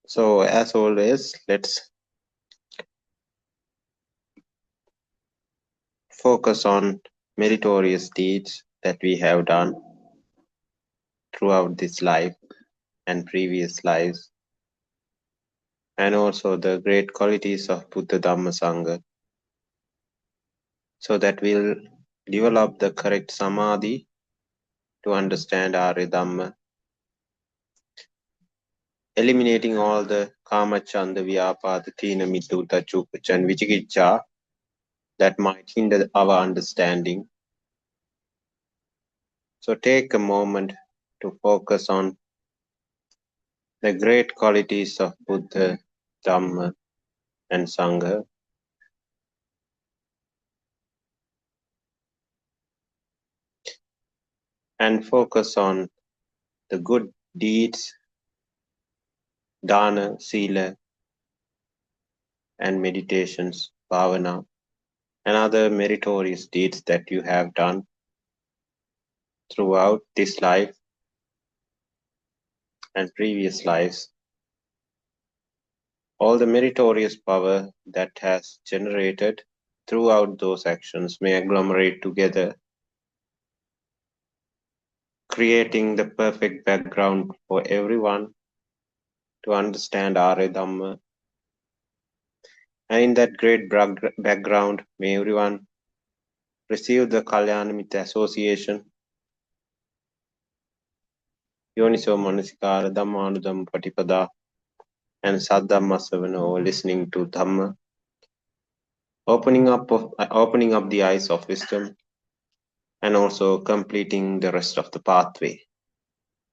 So as always, let's focus on meritorious deeds that we have done throughout this life and previous lives, and also the great qualities of Buddha Dhamma Sangha, so that we'll develop the correct samadhi to understand our Dhamma, eliminating all the kama, chanda, vyapada, tina, mituta, chupacha, and vichikicha that might hinder our understanding. So take a moment to focus on the great qualities of Buddha, Dhamma, and Sangha. And focus on the good deeds, dana, sila, and meditations, bhavana, and other meritorious deeds that you have done throughout this life and previous lives. All the meritorious power that has generated throughout those actions may agglomerate together, creating the perfect background for everyone to understand our Dhamma. And in that great background, may everyone receive the Kalyanamita association, Yoniso Manasikara, Dhammanudam Patipada, and Saddhamma Savana, or listening to Dhamma, opening up the eyes of wisdom, and also completing the rest of the pathway.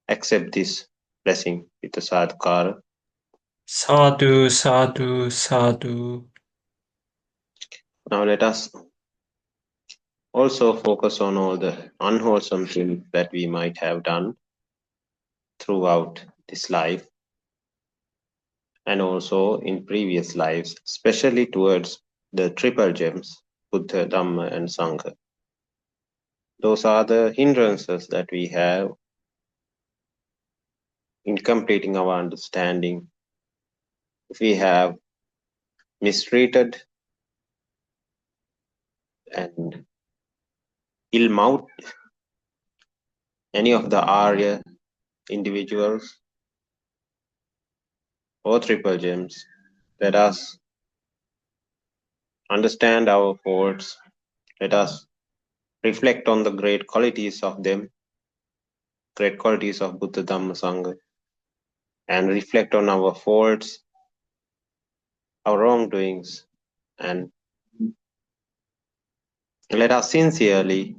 Accept this blessing with the sadhkara. Sadhu, sadhu, sadhu. Now let us also focus on all the unwholesome things that we might have done throughout this life and also in previous lives, especially towards the triple gems, Buddha, Dhamma, and Sangha. Those are the hindrances that we have in completing our understanding. If we have mistreated and ill-mouthed any of the Arya individuals or triple gems, let us understand our faults. Let us reflect on the great qualities of them, great qualities of Buddha, Dhamma, Sangha, and reflect on our faults, our wrongdoings, and let us sincerely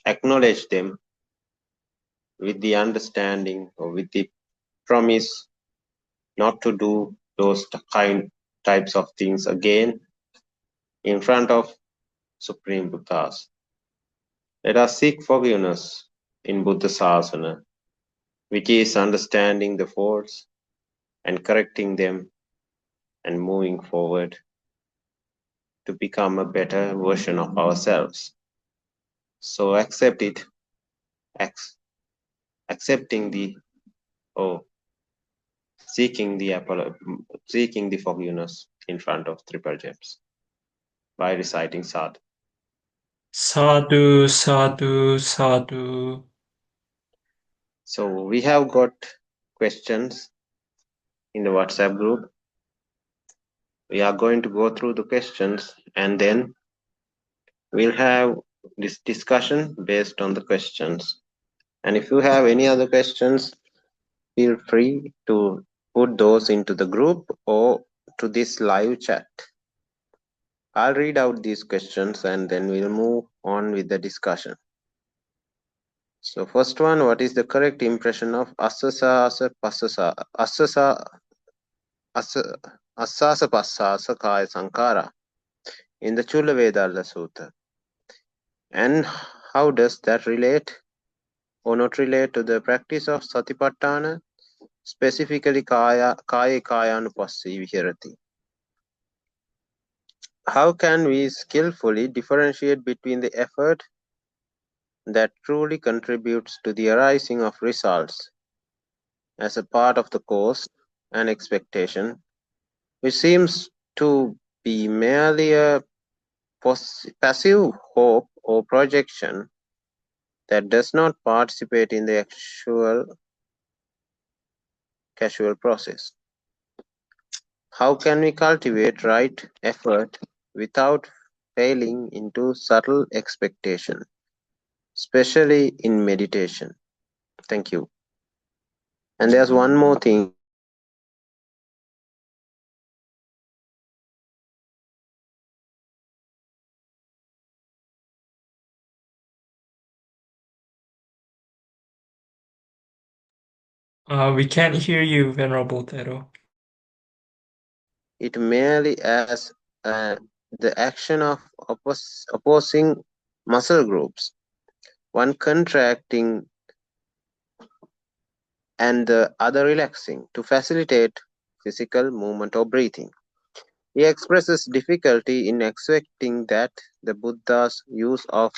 acknowledge them with the understanding or with the promise not to do those types of things again in front of Supreme Buddhas. Let us seek forgiveness in Buddha Sasana, which is understanding the faults and correcting them and moving forward to become a better version of ourselves. So accept it, accepting the seeking the forgiveness in front of triple gems by reciting sadhu. Sadhu, sadhu, sadhu. So we have got questions in the WhatsApp group. We are going to go through the questions and then we'll have this discussion based on the questions. And if you have any other questions, feel free to put those into the group or to this live chat. I'll read out these questions and then we'll move on with the discussion. So first one, what is the correct impression of asasa passasa kaya sankhara in the Chula Vedalla Sutta? And how does that relate or not relate to the practice of Satipatthana, specifically kaya anupassi viharati? How can we skillfully differentiate between the effort that truly contributes to the arising of results as a part of the course and expectation, which seems to be merely a passive hope or projection that does not participate in the actual casual process. How can we cultivate right effort without failing into subtle expectation, especially in meditation? Thank you. And there's one more thing. We can't hear you, Venerable Thero. It merely as the action of opposing muscle groups, one contracting and the other relaxing to facilitate physical movement or breathing. He expresses difficulty in accepting that the Buddha's use of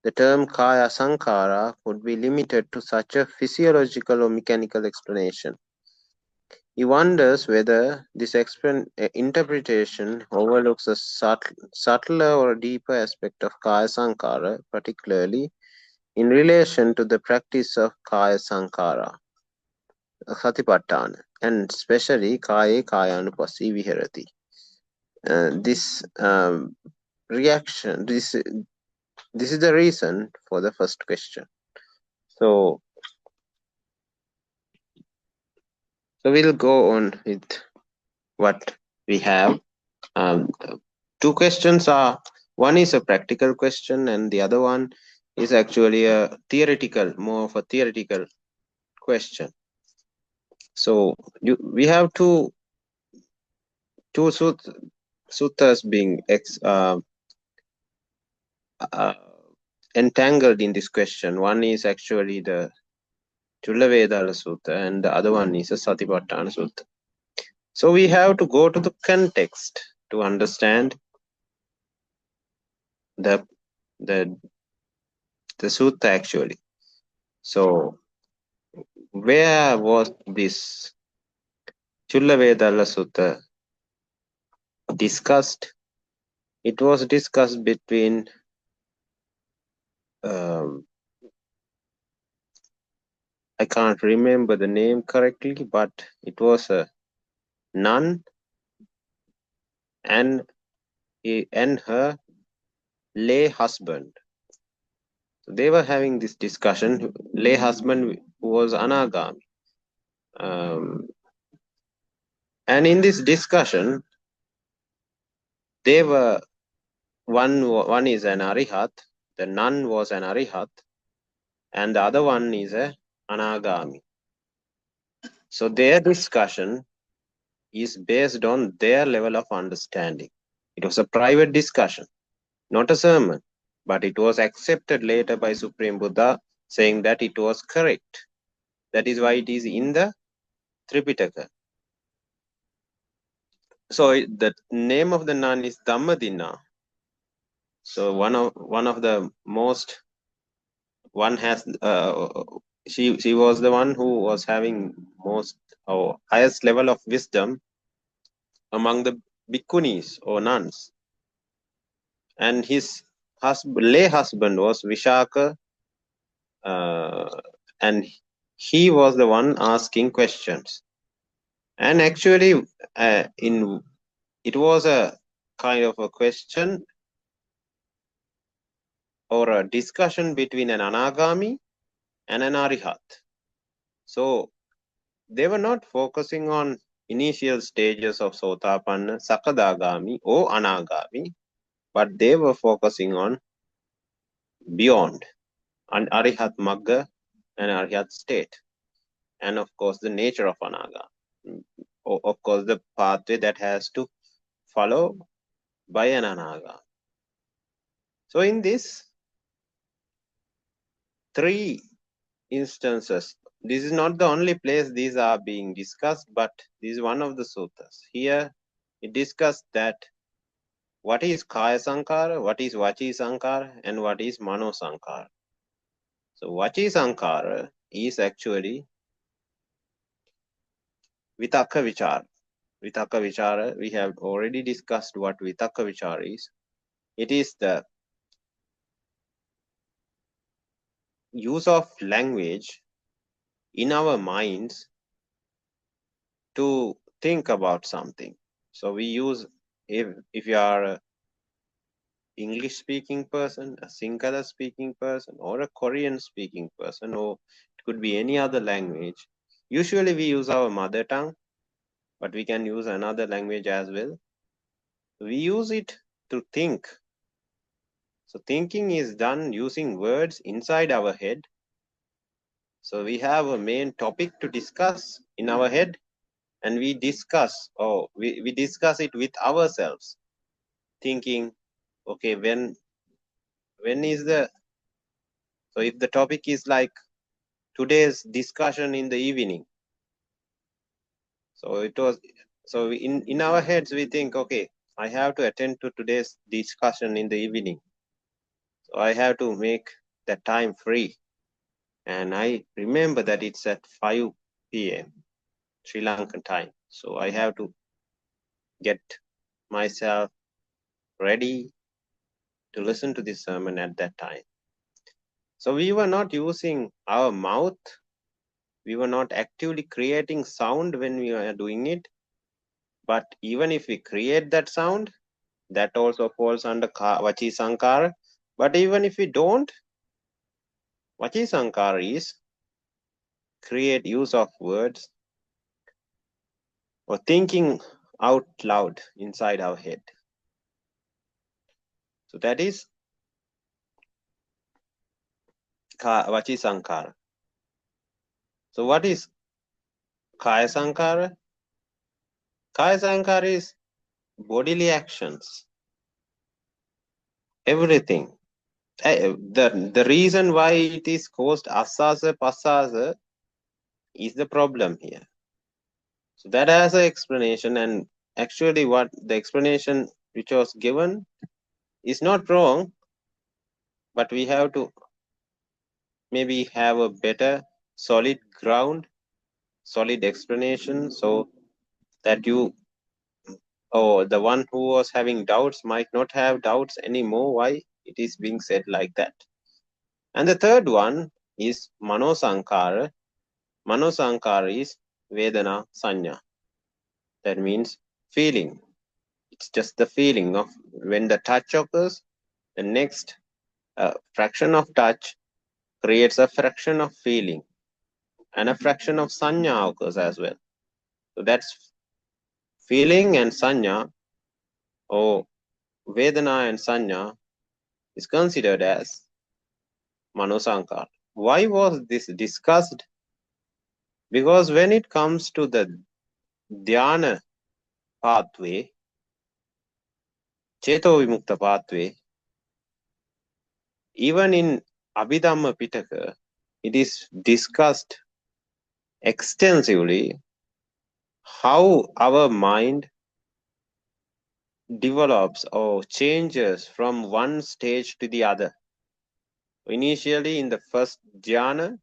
the term kaya sankhara could be limited to such a physiological or mechanical explanation. He wonders whether this interpretation overlooks a subtler or deeper aspect of kaya sankhara, particularly in relation to the practice of kaya sankhara, Satipatthana, and especially kaya kayanupassi viharati. This reaction, this is the reason for the first question. So we'll go on with what we have. Two questions are, one is a practical question and the other one is actually a theoretical, more of a theoretical question. So we have two suttas being entangled in this question. One is actually the Chullavedala Sutta and the other one is a Satipatthana Sutta. So we have to go to the context to understand the sutta actually. So where was this Chullavedala Sutta discussed? It was discussed between I can't remember the name correctly, but it was a nun and her lay husband. So they were having this discussion. Lay husband was anagami. And in this discussion, they were one is an arihat, the nun was an arihat, and the other one is a anagami. So their discussion is based on their level of understanding. It was a private discussion, not a sermon, but it was accepted later by Supreme Buddha, saying that it was correct. That is why it is in the Tripitaka. So the name of the nun is Dhammadina. So one of the most, one has she was the one who was having most or highest level of wisdom among the bhikkhunis or nuns, and his lay husband was Vishaka, and he was the one asking questions. And actually, it was a kind of a question or a discussion between an anagami and an arihat. So they were not focusing on initial stages of sotapanna, sakadagami or anagami, but they were focusing on beyond an arihat magga and arihat state, and of course the nature of anaga, of course the pathway that has to follow by an anaga. So in this three instances, this is not the only place these are being discussed, but this is one of the suttas. Here it discussed that what is kaya sankhara, what is vaci sankhara, and what is mano sankhara. So vaci sankhara is actually vitakka vicara. Vitakka vicara, we have already discussed what vitakka vicara is. It is the use of language in our minds to think about something. So we use, if you are a English speaking person, a Sinhala speaking person, or a Korean speaking person, or it could be any other language. Usually we use our mother tongue, but we can use another language as well. We use it to think. So thinking is done using words inside our head. So we have a main topic to discuss in our head, and we discuss, we discuss it with ourselves, thinking, okay, when is the, so if the topic is like today's discussion in the evening, so it was, so in our heads we think, okay, I have to attend to today's discussion in the evening, so I have to make that time free, and I remember that it's at 5 p.m. Sri Lankan time, so I have to get myself ready to listen to this sermon at that time. So we were not using our mouth, we were not actively creating sound when we were doing it, but even if we create that sound, that also falls under Vaci Sankhara. But even if we don't, Vaci Sankhara is create use of words or thinking out loud inside our head. So that is Vaci Sankhara. So what is Kaya Sankhara? Kaya Sankhara is bodily actions. Everything. The reason why it is caused asasa pasasa is the problem here. So that has an explanation, and actually what the explanation which was given is not wrong, but we have to maybe have a better solid ground, solid explanation, so that you, or the one who was having doubts might not have doubts anymore why it is being said like that. And the third one is Mano Sankhara. Mano Sankhara is Vedana Sanya. That means feeling. It's just the feeling of when the touch occurs, the next fraction of touch creates a fraction of feeling, and a fraction of sanya occurs as well. So that's feeling and sanya, or Vedana and sanya, is considered as Mano Sankhara. Why was this discussed? Because when it comes to the dhyana pathway, Cheto Vimukta pathway, even in Abhidhamma Pitaka, it is discussed extensively how our mind develops or changes from one stage to the other. Initially, in the first jhana,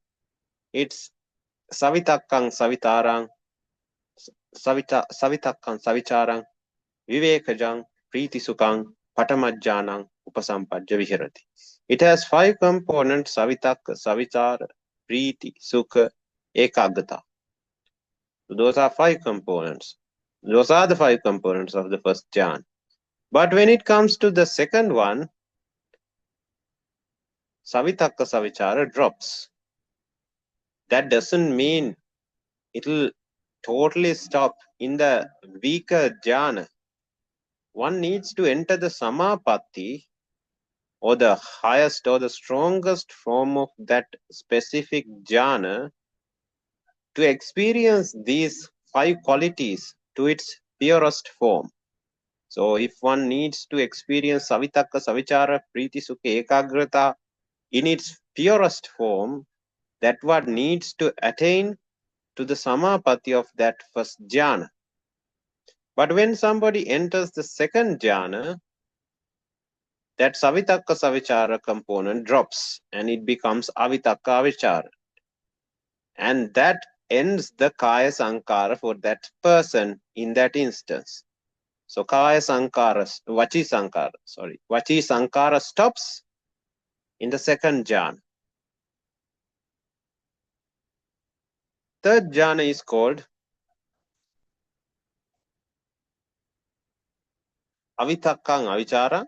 it's savitakkang savitarang, savitakkang savicarang, vivekajang, pritisukang, patamajjanang, upasampadja viharati. It has 5 components: savitakka, savicara, priti, sukha, ekaggata. So those are 5 components. Those are the 5 components of the first jhana. But when it comes to the second one, savitakka savicara drops. That doesn't mean it will totally stop in the weaker jhana. One needs to enter the sammaපatti, or the highest or the strongest form of that specific jhana, to experience these 5 qualities to its purest form. So if one needs to experience savitakka, savicara, priti, sukha, ekagrata in its purest form, that one needs to attain to the sammaපatti of that first jhana. But when somebody enters the second jhana, that savitakka savicara component drops and it becomes avitakka avicara. And that ends the Kaya Sankhara for that person in that instance. So Kaya Sankhara, Vaci Sankhara stops in the second jhana. Third jhana is called avitakka and avicara.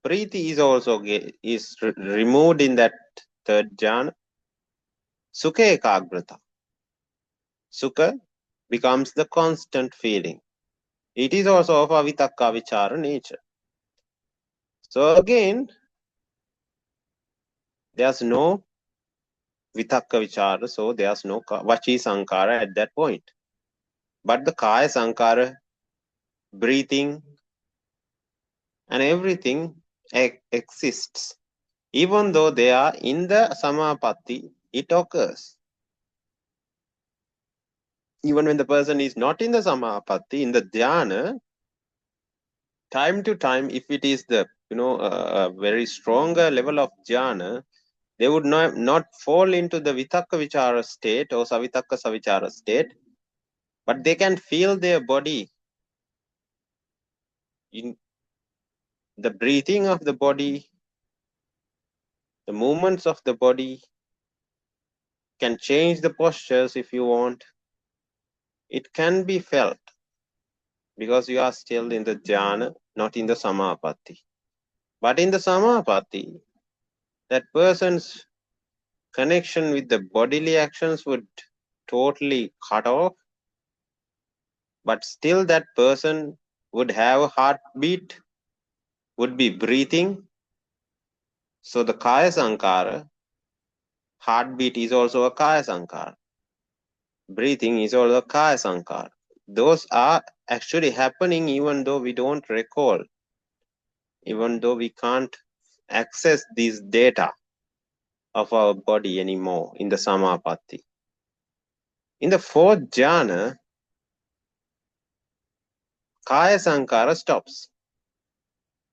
Priti is also removed in that third jhana. Sukha ekagrata. Sukha becomes the constant feeling. It is also of avitakka vicara nature. So again, there's no vitakka vicara, so there's no Vaci Sankhara at that point. But the Kaya Sankhara, breathing, and everything exists. Even though they are in the samapatti, it occurs. Even when the person is not in the samapatti, in the jhana, time to time, if it is the a very stronger level of jhana, they would not fall into the vitakka vicara state or savitakka savicara state, but they can feel their body in the breathing of the body, the movements of the body, can change the postures if you want. It can be felt because you are still in the jhana, not in the samapatti. But in the samapatti, that person's connection with the bodily actions would totally cut off, but still that person would have a heartbeat, would be breathing. So the Kaya Sankhara, heartbeat is also a Kaya Sankhara. Breathing is also a Kaya Sankhara. Those are actually happening even though we don't recall, even though we can't access these data of our body anymore in the samapatti. In the fourth jhana, Kaya Sankhara stops.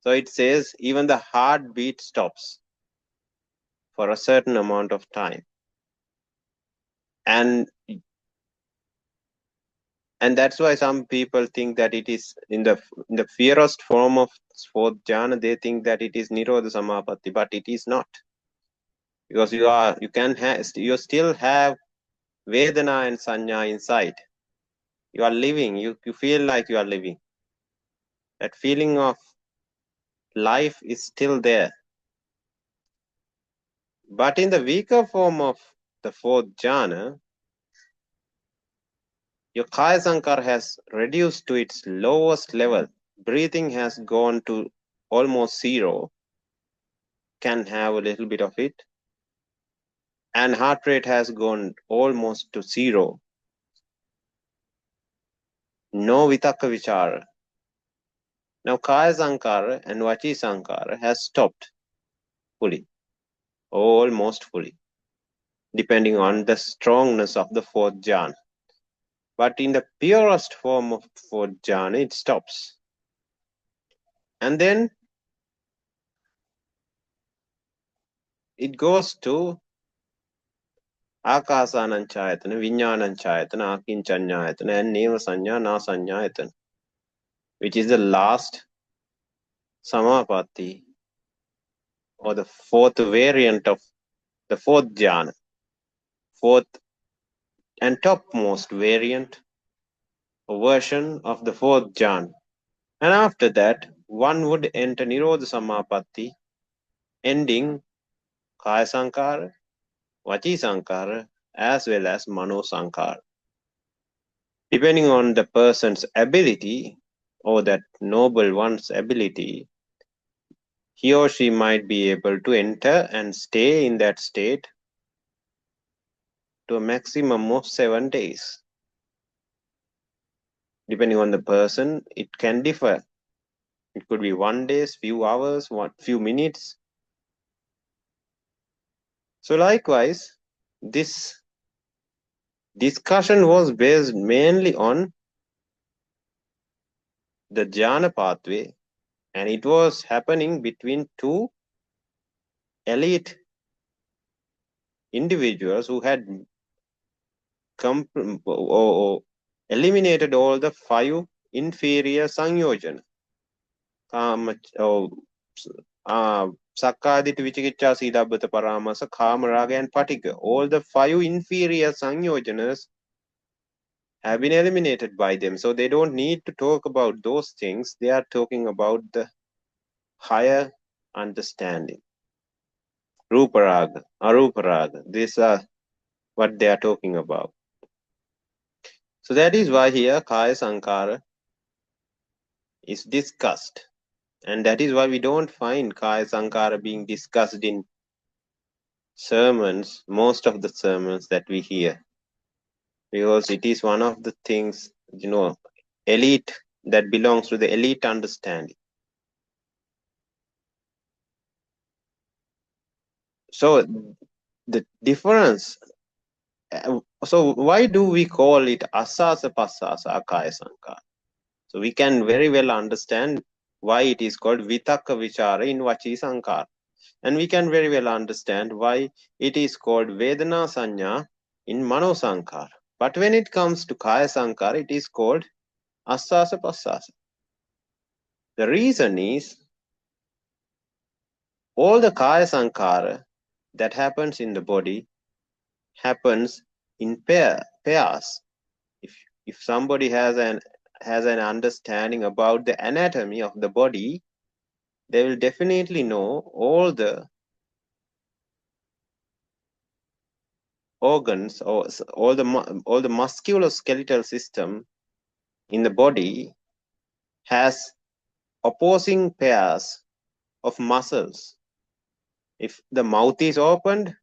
So it says even the heartbeat stops for a certain amount of time. And that's why some people think that it is in the purest form of fourth jhana, they think that it is Nirodha Samapatti, but it is not. Because you still have Vedana and Sanya inside. You are living, you feel like you are living. That feeling of life is still there. But in the weaker form of the fourth jhana, your Kaya Sankhara has reduced to its lowest level. Breathing has gone to almost zero, can have a little bit of it. And heart rate has gone almost to zero. No vitakka vicara. Now Kaya Sankhara and Vaci Sankhara has stopped fully, almost fully, depending on the strongness of the fourth jhana. But in the purest form of fourth jhana, it stops. And then it goes to Akasananchayatana, Vinyananchayatana, Akinchanyayatana, and Neva Sanya, Na Sanyayatana, which is the last samapatti, or the fourth variant of the fourth jhana, fourth and topmost variant or version of the fourth jhana. And after that, one would enter Nirodha Samapatti, ending Kaya Sankhara, Vaci Sankhara, as well as Mano Sankhara. Depending on the person's ability, or that noble one's ability, he or she might be able to enter and stay in that state to a maximum of 7 days. Depending on the person, it can differ. It could be 1 day, few hours, few minutes. So likewise, this discussion was based mainly on the jhana pathway, and it was happening between two elite individuals who had eliminated all the 5 inferior sanyojana. Sakkadita, Vichikicha, Siddhabhata, Paramasa, Kama, Raga, and Patika. All the 5 inferior sanyojanas have been eliminated by them. So they don't need to talk about those things. They are talking about the higher understanding. Ruparaga, Aruparaga. These are what they are talking about. So that is why here Kaya Sankhara is discussed. And that is why we don't find Kaya Sankhara being discussed in sermons, most of the sermons that we hear. Because it is one of the things, elite, that belongs to the elite understanding. So the difference, so why do we call it asasa pasasa Kaya Sankhara? So we can very well understand why it is called vitakka vicara in Vaci Sankhara. And we can very well understand why it is called Vedana Sanya in Mano Sankhara. But when it comes to Kaya Sankhara, it is called Asasa Pasasa. The reason is all the Kaya Sankhara that happens in the body happens in pairs. If somebody has an understanding about the anatomy of the body, they will definitely know all the organs or all the musculoskeletal system in the body has opposing pairs of muscles. If the mouth is opened,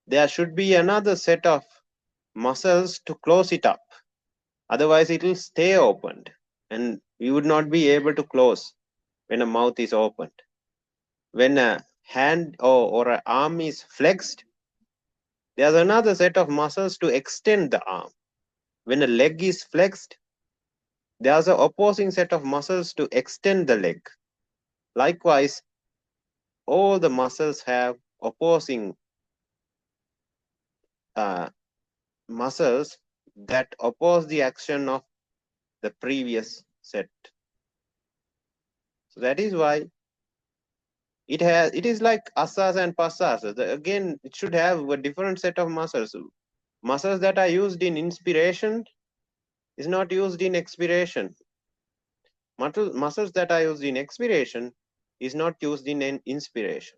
there should be another set of muscles to close it up. Otherwise, it will stay opened and we would not be able to close when a mouth is opened. When a hand or an arm is flexed, there's another set of muscles to extend the arm. When a leg is flexed, there's an opposing set of muscles to extend the leg. Likewise, all the muscles have opposing muscles that oppose the action of the previous set. So that is why it is like asas and pasas. Again, it should have a different set of muscles. Muscles that are used in inspiration is not used in expiration. Muscles that are used in expiration is not used in inspiration.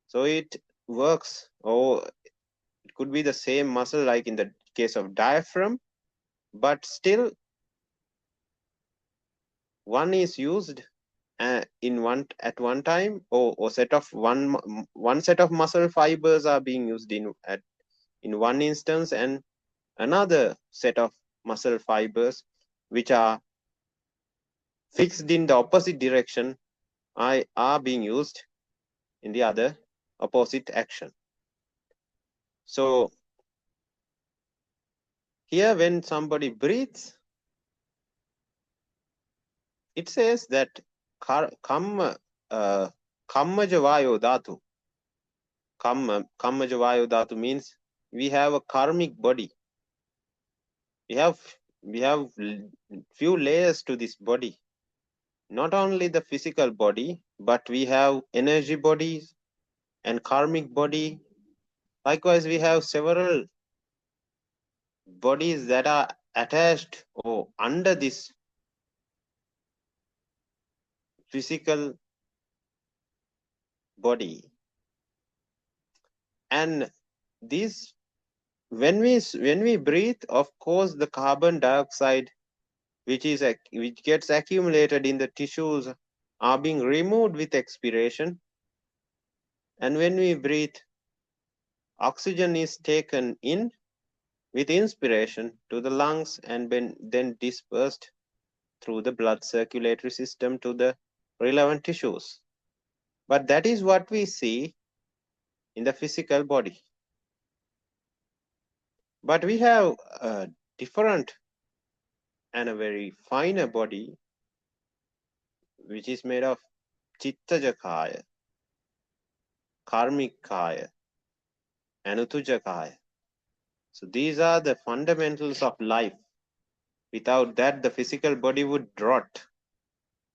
So it works, or it could be the same muscle like in the case of diaphragm, but still one is used at one time, or set of one set of muscle fibers are being used in one instance, and another set of muscle fibers which are fixed in the opposite direction are being used in the other opposite action. So here when somebody breathes, it says that kammaja vayo dhatu. Kammaja vayo dhatu means we have a karmic body. We have few layers to this body. Not only the physical body, but we have energy bodies and karmic body. Likewise, we have several bodies that are attached or under this physical body. And these, when we breathe, of course, the carbon dioxide which gets accumulated in the tissues are being removed with expiration. And when we breathe, oxygen is taken in with inspiration to the lungs and then dispersed through the blood circulatory system to the relevant tissues. But that is what we see in the physical body. But we have a different and a very finer body, which is made of chittaja kaya, karmic kaya, anutuja kaya. So these are the fundamentals of life. Without that, the physical body would rot.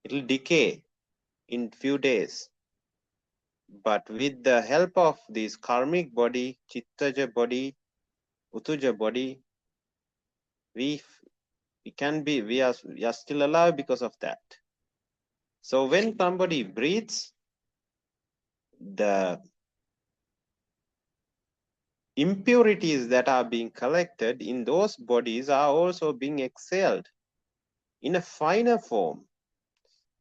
It will decay in few days. But with the help of this karmic body, chittaja body, utuja body, we are still alive because of that. So when somebody breathes, the impurities that are being collected in those bodies are also being exhaled in a finer form,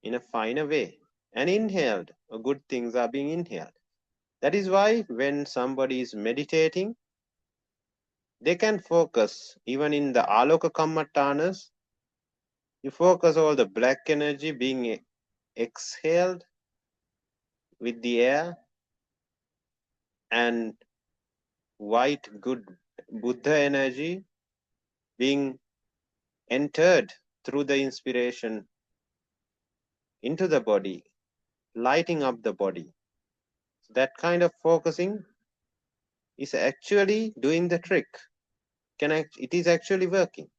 in a finer way, and inhaled. Good things are being inhaled. That is why when somebody is meditating, they can focus, even in the aloka kammattanas, you focus all the black energy being exhaled with the air, and white good Buddha energy being entered through the inspiration into the body, lighting up the body. So that kind of focusing is actually doing the trick. It is actually working.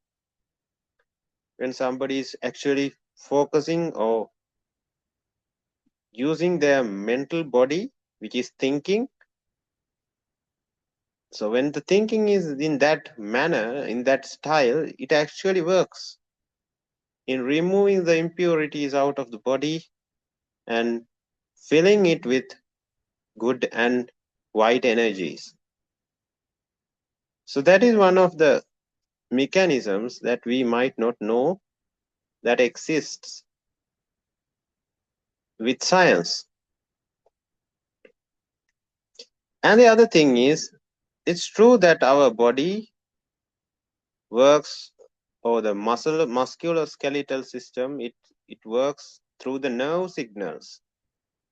When somebody is actually focusing or using their mental body, which is thinking. So when the thinking is in that manner, in that style, it actually works in removing the impurities out of the body and filling it with good and white energies. So that is one of the mechanisms that we might not know that exists with science. And the other thing is, it's true that our body works, or the musculoskeletal system, it works through the nerve signals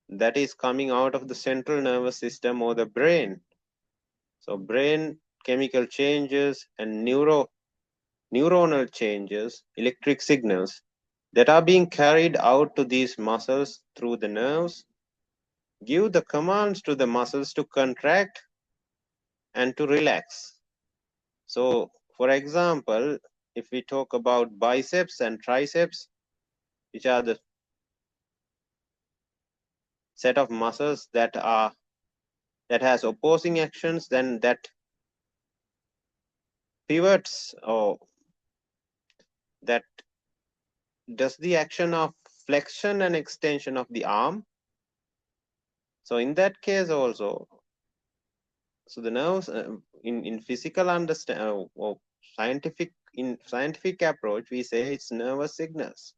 that is coming out of the central nervous system or the brain. So brain chemical changes and neuronal changes, electric signals that are being carried out to these muscles through the nerves, give the commands to the muscles to contract and to relax. So, for example, if we talk about biceps and triceps, which are the set of muscles that has opposing actions, then that pivots or that does the action of flexion and extension of the arm. So in that case also, so the nerves in physical understand or scientific approach, we say it's nervous signals.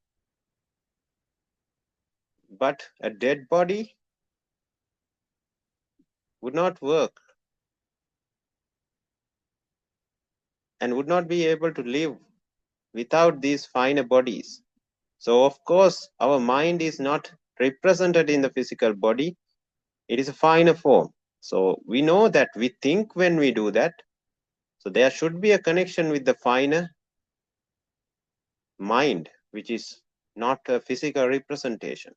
But a dead body would not work and would not be able to live without these finer bodies. So of course, our mind is not represented in the physical body. It is a finer form. So we know that we think when we do that. So there should be a connection with the finer mind, which is not a physical representation.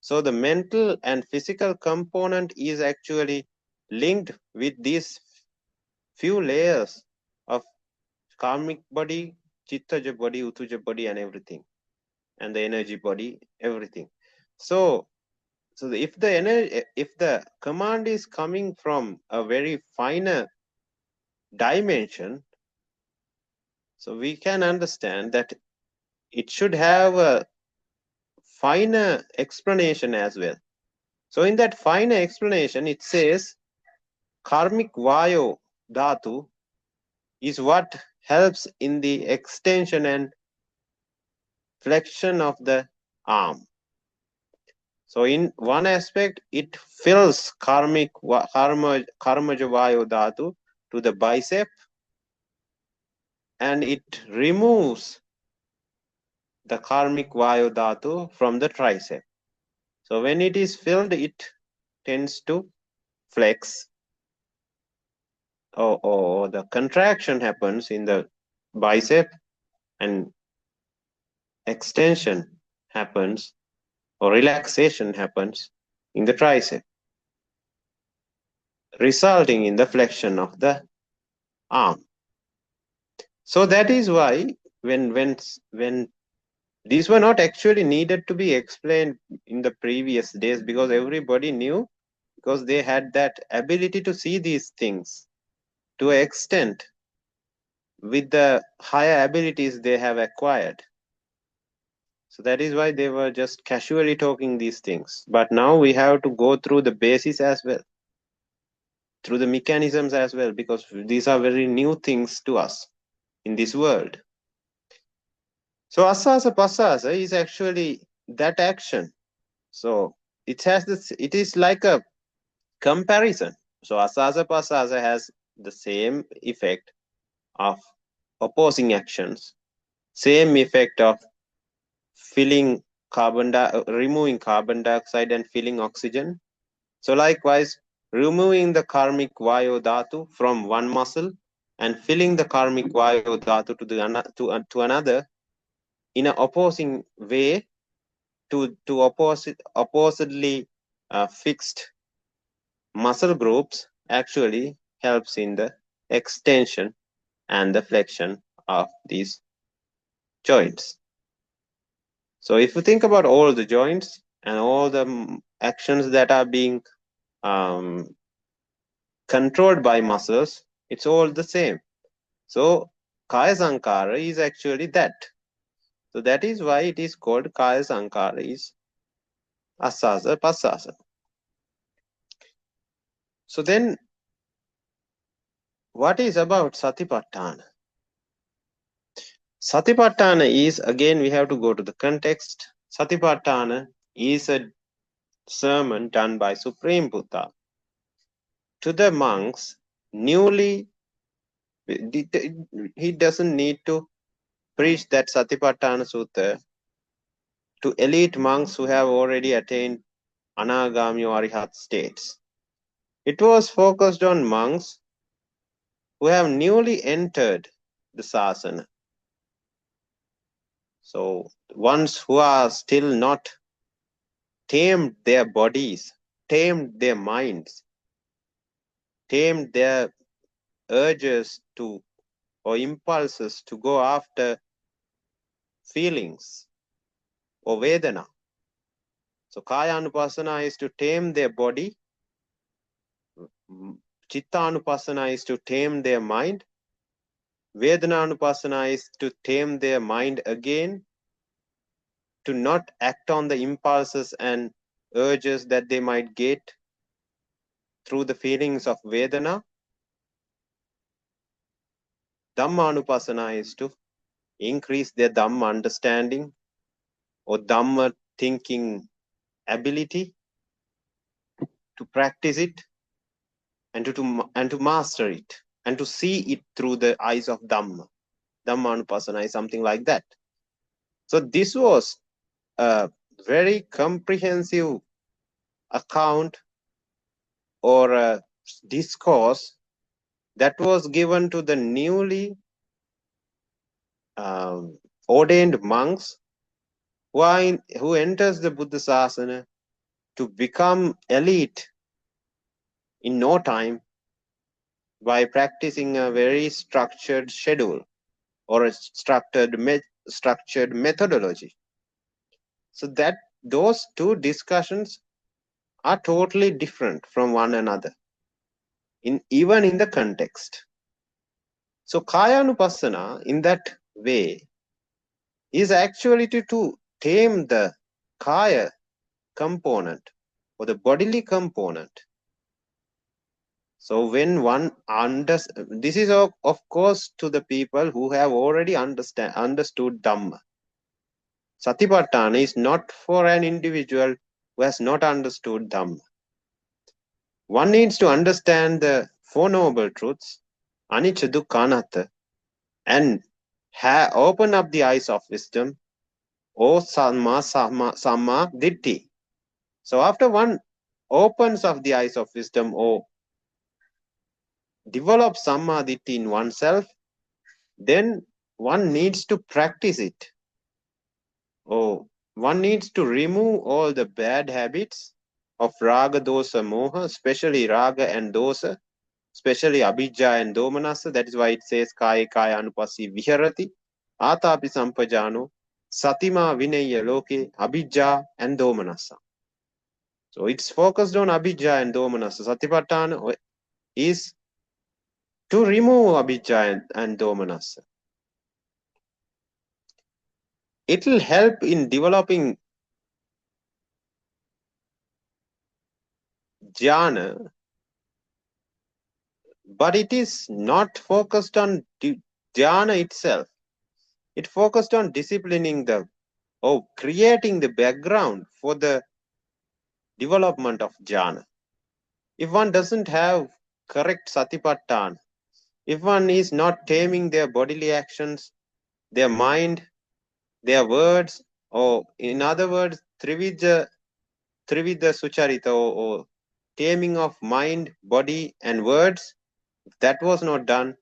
So the mental and physical component is actually linked with these few layers of karmic body, chittaja body, utuja body, and everything, and the energy body, everything. So if the command is coming from a very finer dimension, so we can understand that it should have a finer explanation as well. So in that finer explanation, it says karmic vayo dhatu is what helps in the extension and flexion of the arm. So in one aspect, it fills karmaja vayo dhatu to the bicep, and it removes the karmic vayo dhatu from the tricep. So when it is filled, it tends to flex, or the contraction happens in the bicep and extension happens or relaxation happens in the tricep, resulting in the flexion of the arm. So that is why when these were not actually needed to be explained in the previous days, because everybody knew, because they had that ability to see these things to an extent with the higher abilities they have acquired. So that is why they were just casually talking these things. But now we have to go through the basis as well, through the mechanisms as well, because these are very new things to us in this world. So asasa pasasa is actually that action. So it has this, it is like a comparison. So asasa pasasa has the same effect of opposing actions, same effect of removing carbon dioxide and filling oxygen. So likewise, removing the karmic vayu dhatu from one muscle and filling the karmic vayu dhatu to another in an opposing way to oppositely fixed muscle groups actually helps in the extension and the flexion of these joints. So if you think about all the joints and all the actions that are being controlled by muscles, it's all the same. So Kaya Sankhara is actually that. So that is why it is called Kaya Sankhara is Asasa Pasasa. So then what is about Satipatthana? Satipatthana is, again we have to go to the context. Satipatthana is a sermon done by Supreme Buddha to the monks newly. He doesn't need to preach that Satipatthana Sutta to elite monks who have already attained anagami or arihat states. It was focused on monks who have newly entered the sasana. So ones who are still not tamed their bodies, tamed their minds, tamed their urges to or impulses to go after feelings or vedana. So kaya anupasana is to tame their body, chitta anupasana is to tame their mind, vedana anupasana is to tame their mind again, to not act on the impulses and urges that they might get through the feelings of vedana. Dhamma anupasana is to increase their Dhamma understanding or Dhamma thinking ability, to practice it and to master it and to see it through the eyes of Dhamma. Dhamma anupasana is something like that. So this was a very comprehensive account or a discourse that was given to the newly ordained monks who enters the Buddha Sasana to become elite in no time by practicing a very structured schedule or a structured methodology. So that those two discussions are totally different from one another, even in the context. So Kaya Anupassana in that way is actually to tame the Kaya component or the bodily component. So when one this is of course to the people who have already understood Dhamma. Satipatthana is not for an individual who has not understood Dhamma. One needs to understand the Four Noble Truths, anicca, dukkha, anatta, and open up the eyes of wisdom, or samma, ditti. So after one opens up the eyes of wisdom or develops samma ditti in oneself, then one needs to practice it. Oh, one needs to remove all the bad habits of raga, dosa, moha, especially raga and dosa, especially abhijja and domanassa. That is why it says kaya kaya anupassi viharati atapi sampajano satima vinaya loke abhijja and domanassa. So it's focused on abhijja and domanassa. Satipatthana is to remove abhijja and domanassa. It will help in developing jhana, but it is not focused on jhana itself. It focused on disciplining creating the background for the development of jhana. If one doesn't have correct satipatthana, if one is not taming their bodily actions, their mind, their words, or in other words, trividha sucharita, or taming of mind, body, and words, if that was not done,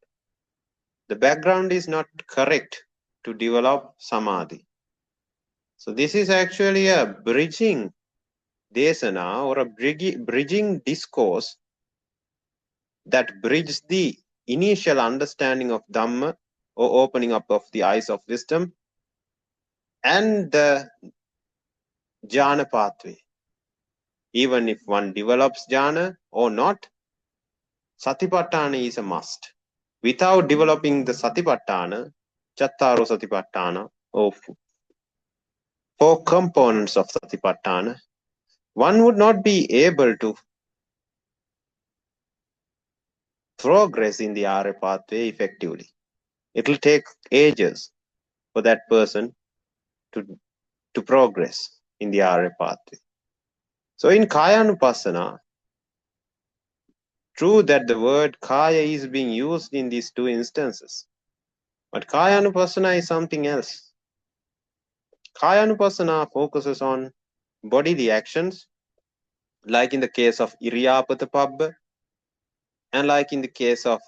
the background is not correct to develop samadhi. So this is actually a bridging desana, or a bridging discourse that bridges the initial understanding of Dhamma, or opening up of the eyes of wisdom, and the jhana pathway. Even if one develops jhana or not, satipatthana is a must. Without developing the satipatthana, chattaro satipatthana, or 4 components of satipatthana, one would not be able to progress in the Arya pathway effectively. It will take ages for that person to progress in the Arya pathway. So in Kayanupassana, true that the word Kaya is being used in these 2 instances, but Kayanupassana is something else. Kayanupassana focuses on bodily actions, like in the case of Iriyapatapabba, and like in the case of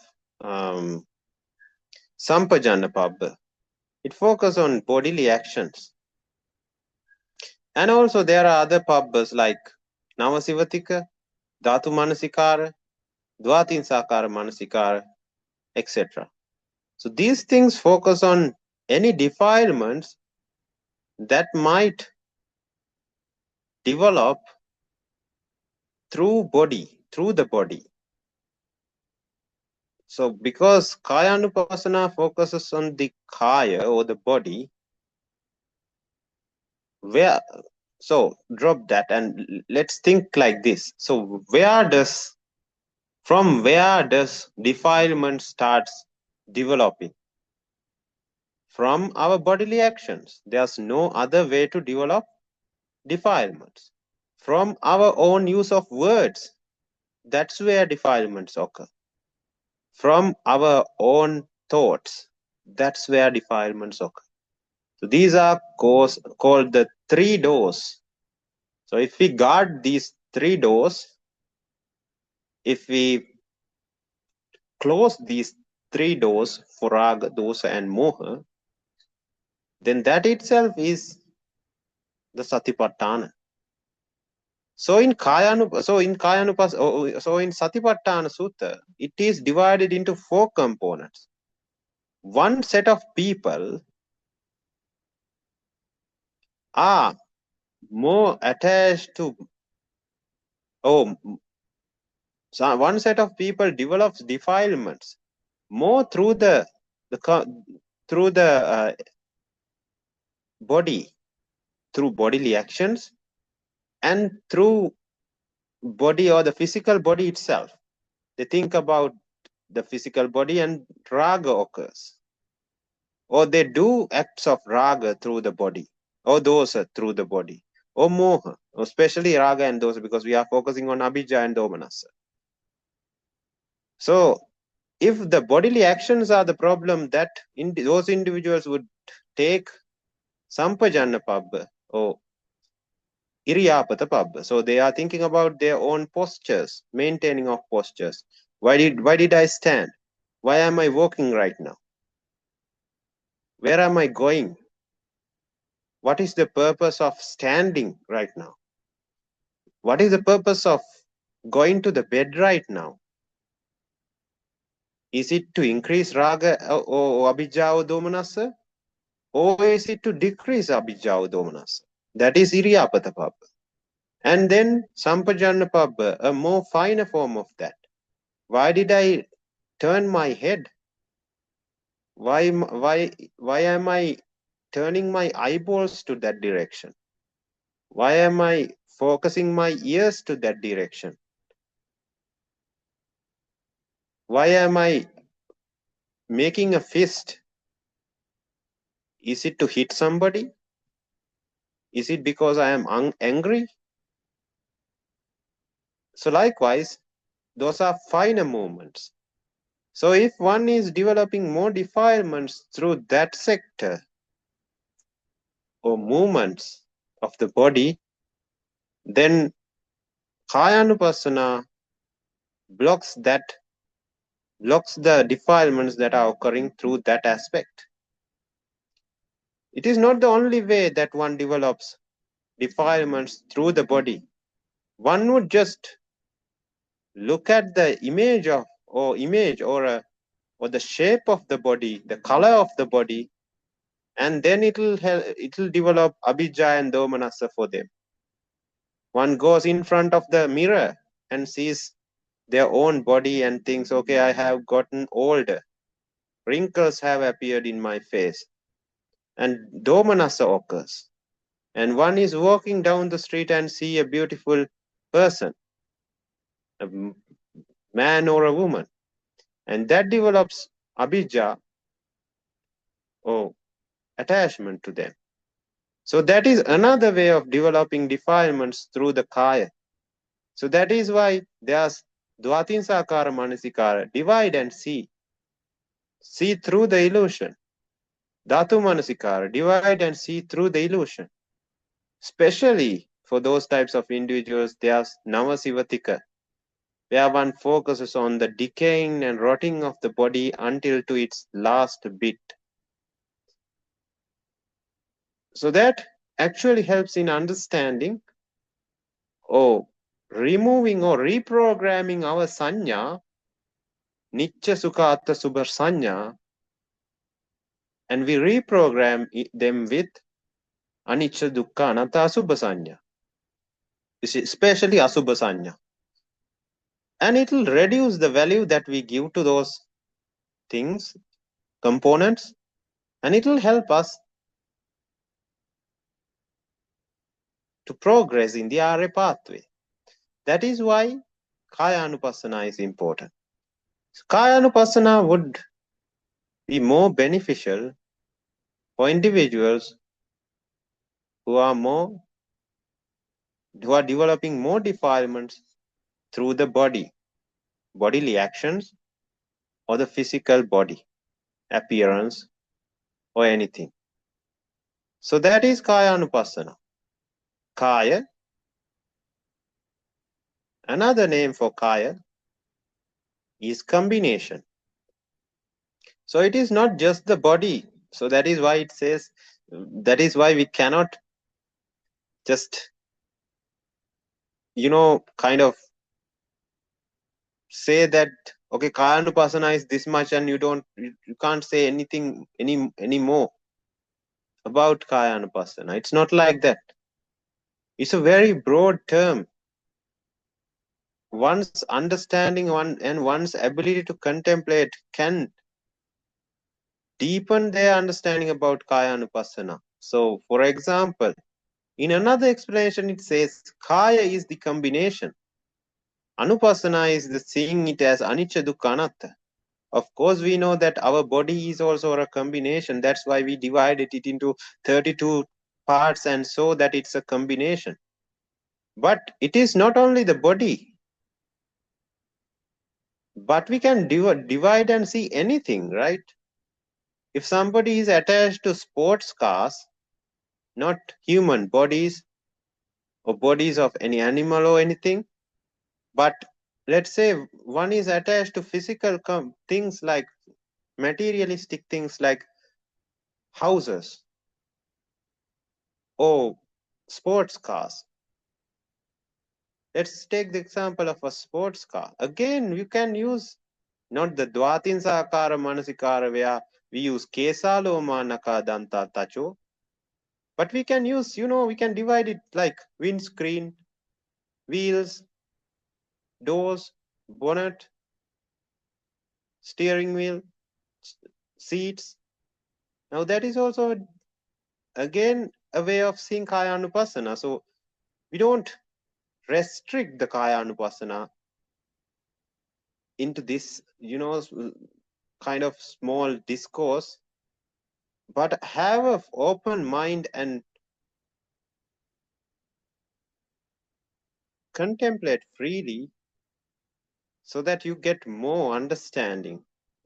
Sampajana. It focuses on bodily actions. And also there are other pabbas like Namasivatika, Dhatu Manasikara, Dvatinsakara Manasikara, etc. So these things focus on any defilements that might develop through the body. So because Kayanupassana focuses on the Kaya, or the body, so drop that and let's think like this. So from where does defilement starts developing? From our bodily actions. There's no other way to develop defilements. From our own use of words, that's where defilements occur. From our own thoughts, that's where defilements occur. So these are called the 3 doors. So if we guard these 3 doors, if we close these 3 doors for raga, dosa, and moha, then that itself is the Satipatthana. So in Satipatthana Sutta, it is divided into 4 components. One set of people are more attached to, one set of people develops defilements more through the body, through bodily actions, and through body, or the physical body itself. They think about the physical body and raga occurs, or they do acts of raga through the body, or dosa through the body, or moha, especially raga and dosa, because we are focusing on abhijja and domanassa. So if the bodily actions are the problem, that those individuals would take sampajana pabba or iriyapata pabba. So they are thinking about their own postures, maintaining of postures. Why did I stand? Why am I walking right now? Where am I going? What is the purpose of standing right now? What is the purpose of going to the bed right now? Is it to increase raga or abhijja or domanassa? Or is it to decrease abhijja or domanassa? That is iriyapata pabba. And then sampajanna pabba, a more finer form of that. Why did I turn my head? Why am I turning my eyeballs to that direction? Why am I focusing my ears to that direction? Why am I making a fist? Is it to hit somebody? Is it because I am angry? So likewise, those are finer movements. So if one is developing more defilements through that sector or movements of the body, then Kayanupassana blocks the defilements that are occurring through that aspect. It is not the only way that one develops defilements through the body. One would just look at the image or the shape of the body, the color of the body, and then it'll develop abhijja and domanassa for them. One goes in front of the mirror and sees their own body and thinks, okay, I have gotten older. Wrinkles have appeared in my face. And domanassa occurs. And one is walking down the street and see a beautiful person, a man or a woman. And that develops abhijja or attachment to them. So that is another way of developing defilements through the kaya. So that is why there's dvatinsakara manasikara, divide and see through the illusion. Dhatu manasikara, divide and see through the illusion. Especially for those types of individuals, there's navasivatika, where one focuses on the decaying and rotting of the body until to its last bit. So that actually helps in understanding or removing or reprogramming our sanya, nitya sukha atta subha sanya, and we reprogram them with anicca dukkha anatta asubha sanya, especially asubha sanya. And it will reduce the value that we give to those things, components, and it will help us to progress in the Arya pathway. That is why Kaya Anupassana is important. Kaya Anupassana would be more beneficial for individuals who are developing more defilements through the bodily actions, or the physical body, appearance, or anything. So that is Kaya Anupassana. Kaya, another name for Kaya, is combination. So it is not just the body. So that is why it says, that is why we cannot just, kind of say that, okay, Kaya Anupassana is this much, and you can't say anything any more about Kaya Anupassana. It's not like that. It's a very broad term. One's understanding and one's ability to contemplate can deepen their understanding about Kaya Anupassana. So, for example, in another explanation, it says Kaya is the combination. Anupassana is the seeing it as anicca dukkha anatta. Of course, we know that our body is also a combination. That's why we divided it into 32 parts, and so that it's a combination. But it is not only the body. But we can divide and see anything, right? If somebody is attached to sports cars, not human bodies or bodies of any animal or anything, but let's say one is attached to physical things like materialistic things like houses or sports cars. Let's take the example of a sports car. Again, you can use not the dvatinsaakara manasikara where we use kesalo manaka danta tacho, but we can use, we can divide it like windscreen, wheels, doors, bonnet, steering wheel, seats. Now that is also again a way of seeing kaya anupassana. So we don't restrict the kaya anupassana into this, kind of small discourse, but have an open mind and contemplate freely so that you get more understanding.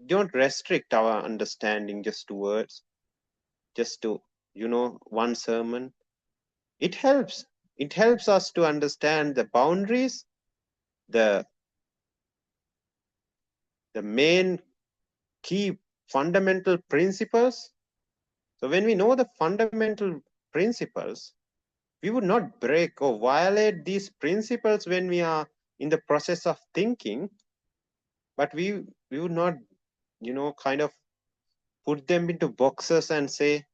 Don't restrict our understanding just to words, just to, one sermon. It helps. It helps us to understand the boundaries, the main key fundamental principles. So when we know the fundamental principles, we would not break or violate these principles when we are in the process of thinking, but we would not, kind of put them into boxes and say,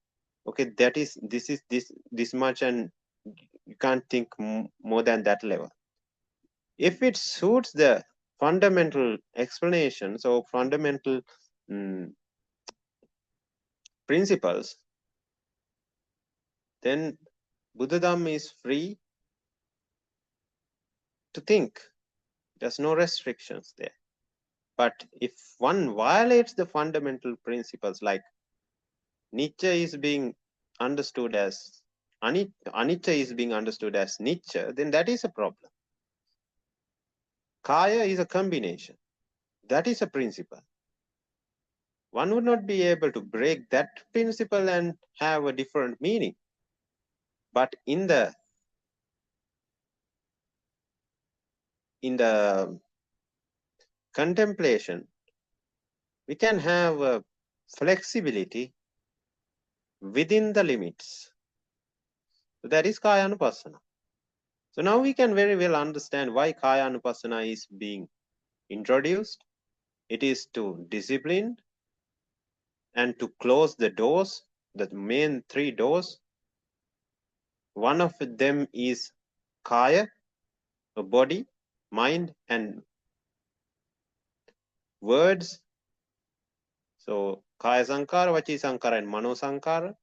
okay, this is this much, and you can't think more than that level. If it suits the fundamental explanations or fundamental principles, then Buddha Dhamma is free to think. There's no restrictions there. But if one violates the fundamental principles, like Nietzsche is being understood as anicca is being understood as Nietzsche, then that is a problem. Kaya is a combination. That is a principle. One would not be able to break that principle and have a different meaning. But in the contemplation, we can have a flexibility within the limits. So that is Kaya Anupassana. So now we can very well understand why Kaya Anupassana is being introduced. It is to discipline and to close the doors, the main three doors. One of them is Kaya, the body, mind, and words. So Kaya Sankhara, Vaci Sankhara, and Mano Sankhara.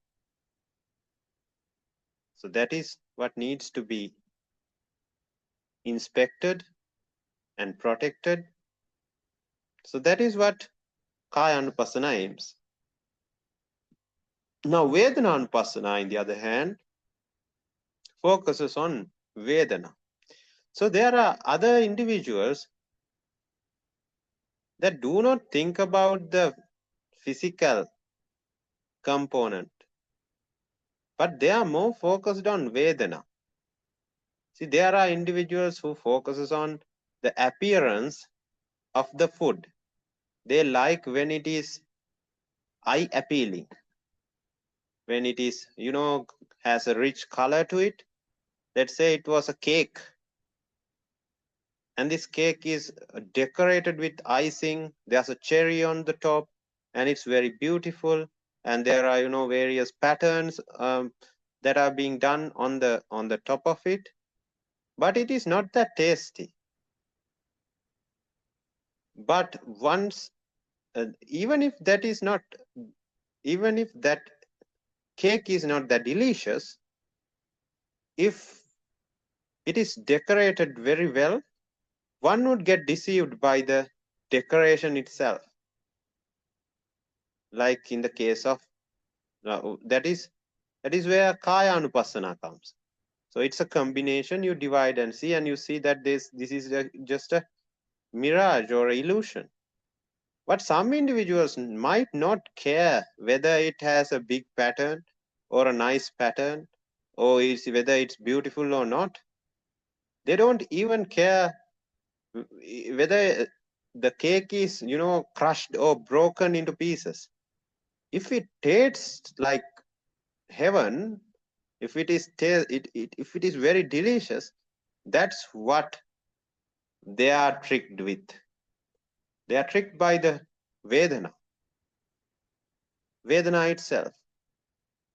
So that is what needs to be inspected and protected. So that is what Kaya Anupassana aims. Now Vedana Anupassana, on the other hand, focuses on Vedana. So there are other individuals that do not think about the physical component, but they are more focused on Vedana. See, there are individuals who focuses on the appearance of the food. They like when it is eye appealing, when it is, has a rich color to it. Let's say it was a cake, and this cake is decorated with icing. There's a cherry on the top, and it's very beautiful. And there are, various patterns that are being done on the top of it. But it is not that tasty. But once, even if that cake is not that delicious, if it is decorated very well, one would get deceived by the decoration itself. Like in the case of, that is where Kaya Anupassana comes. So it's a combination. You divide and see, and you see that this is just a mirage or illusion. But some individuals might not care whether it has a big pattern or a nice pattern, or whether it's beautiful or not. They don't even care whether the cake is, crushed or broken into pieces. If it tastes like heaven, if it is very delicious, that's what they are tricked with. They are tricked by the Vedana itself.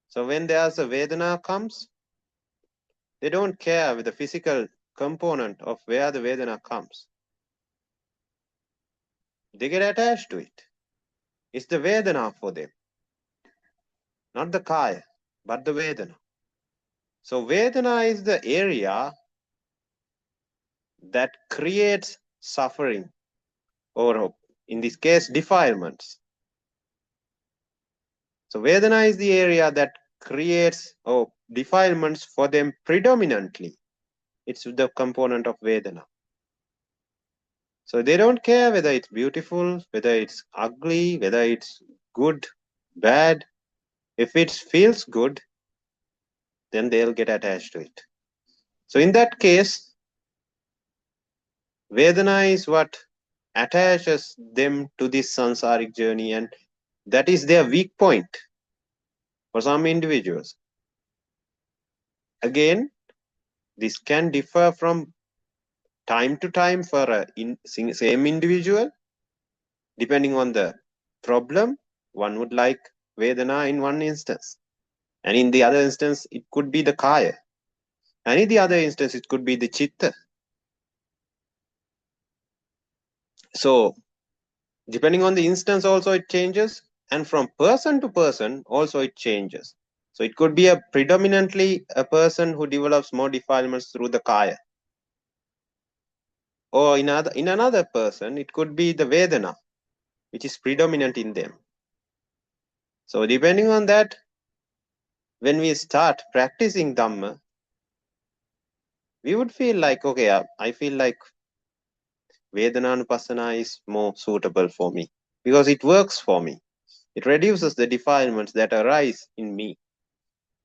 So when there's a Vedana comes, they don't care with the physical component of where the Vedana comes. They get attached to it. It's the Vedana for them. Not the Kaya, but the Vedana. So Vedana is the area that creates suffering, or in this case, defilements. So Vedana is the area that creates defilements for them predominantly. It's the component of Vedana. So they don't care whether it's beautiful, whether it's ugly, whether it's good, bad. If it feels good, then they'll get attached to it. So in that case, Vedana is what attaches them to this samsaric journey, and that is their weak point for some individuals. Again, this can differ from time to time for a same individual. Depending on the problem, one would like Vedana in one instance. And in the other instance, it could be the Kaya. And in the other instance, it could be the Chitta. So, depending on the instance also it changes. And from person to person also it changes. So, it could be predominantly a person who develops more defilements through the Kaya. Or in another person, it could be the Vedana, which is predominant in them. So, depending on that, when we start practicing Dhamma, we would feel like, okay, I feel like Vedananupassana is more suitable for me because it works for me. It reduces the defilements that arise in me.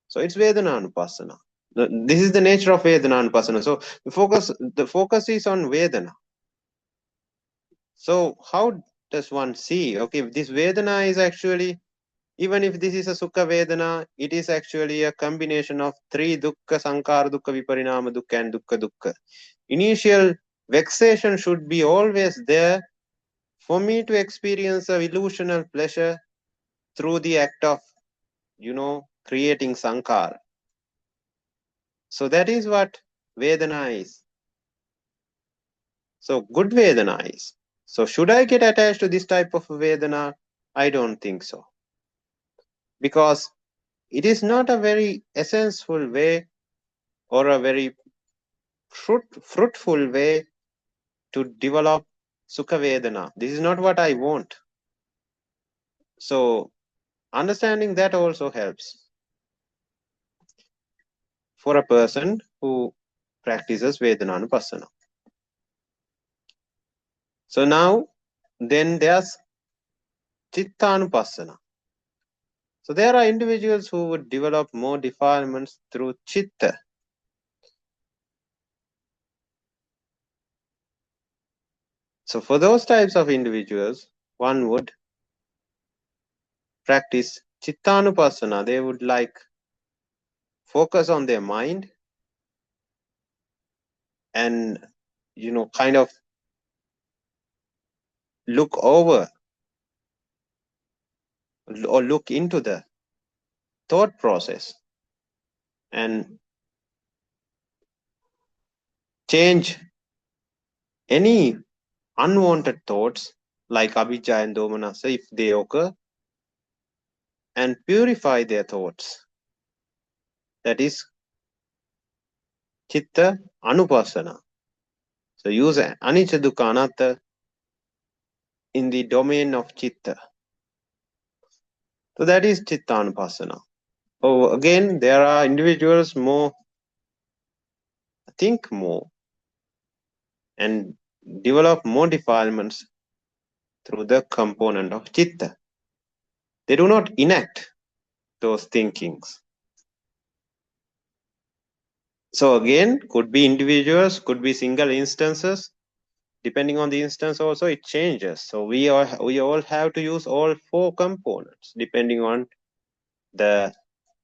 So it's Vedananupassana. This is the nature of Vedananupassana. So the focus is on Vedana. So how does one see? Okay, this Vedana is actually, even if this is a Sukha Vedana, it is actually a combination of three dukkha, sankhara dukkha, viparinama dukkha, and dukkha dukkha. Initial vexation should be always there for me to experience a illusional pleasure through the act of, creating sankhara. So that is what Vedana is. So good Vedana is. So should I get attached to this type of Vedana? I don't think so. Because it is not a very essential way or a very fruitful way to develop Sukha Vedana. This is not what I want. So understanding that also helps for a person who practices Vedananupassana. So now, then there's Chittanupassana. So there are individuals who would develop more defilements through Chitta. So for those types of individuals, one would practice Chittanupassana. They would focus on their mind and, kind of look over or look into the thought process and change any unwanted thoughts like avijja and domanassa if they occur, and purify their thoughts. That is Chitta Anupassana. So use anicca dukkha anatta in the domain of Chitta. So that is Chitta Anupassana. Oh, again, there are individuals think more and develop more defilements through the component of Chitta. They do not enact those thinkings. So again, could be individuals, could be single instances. Depending on the instance also, it changes. So we all have to use all four components depending on the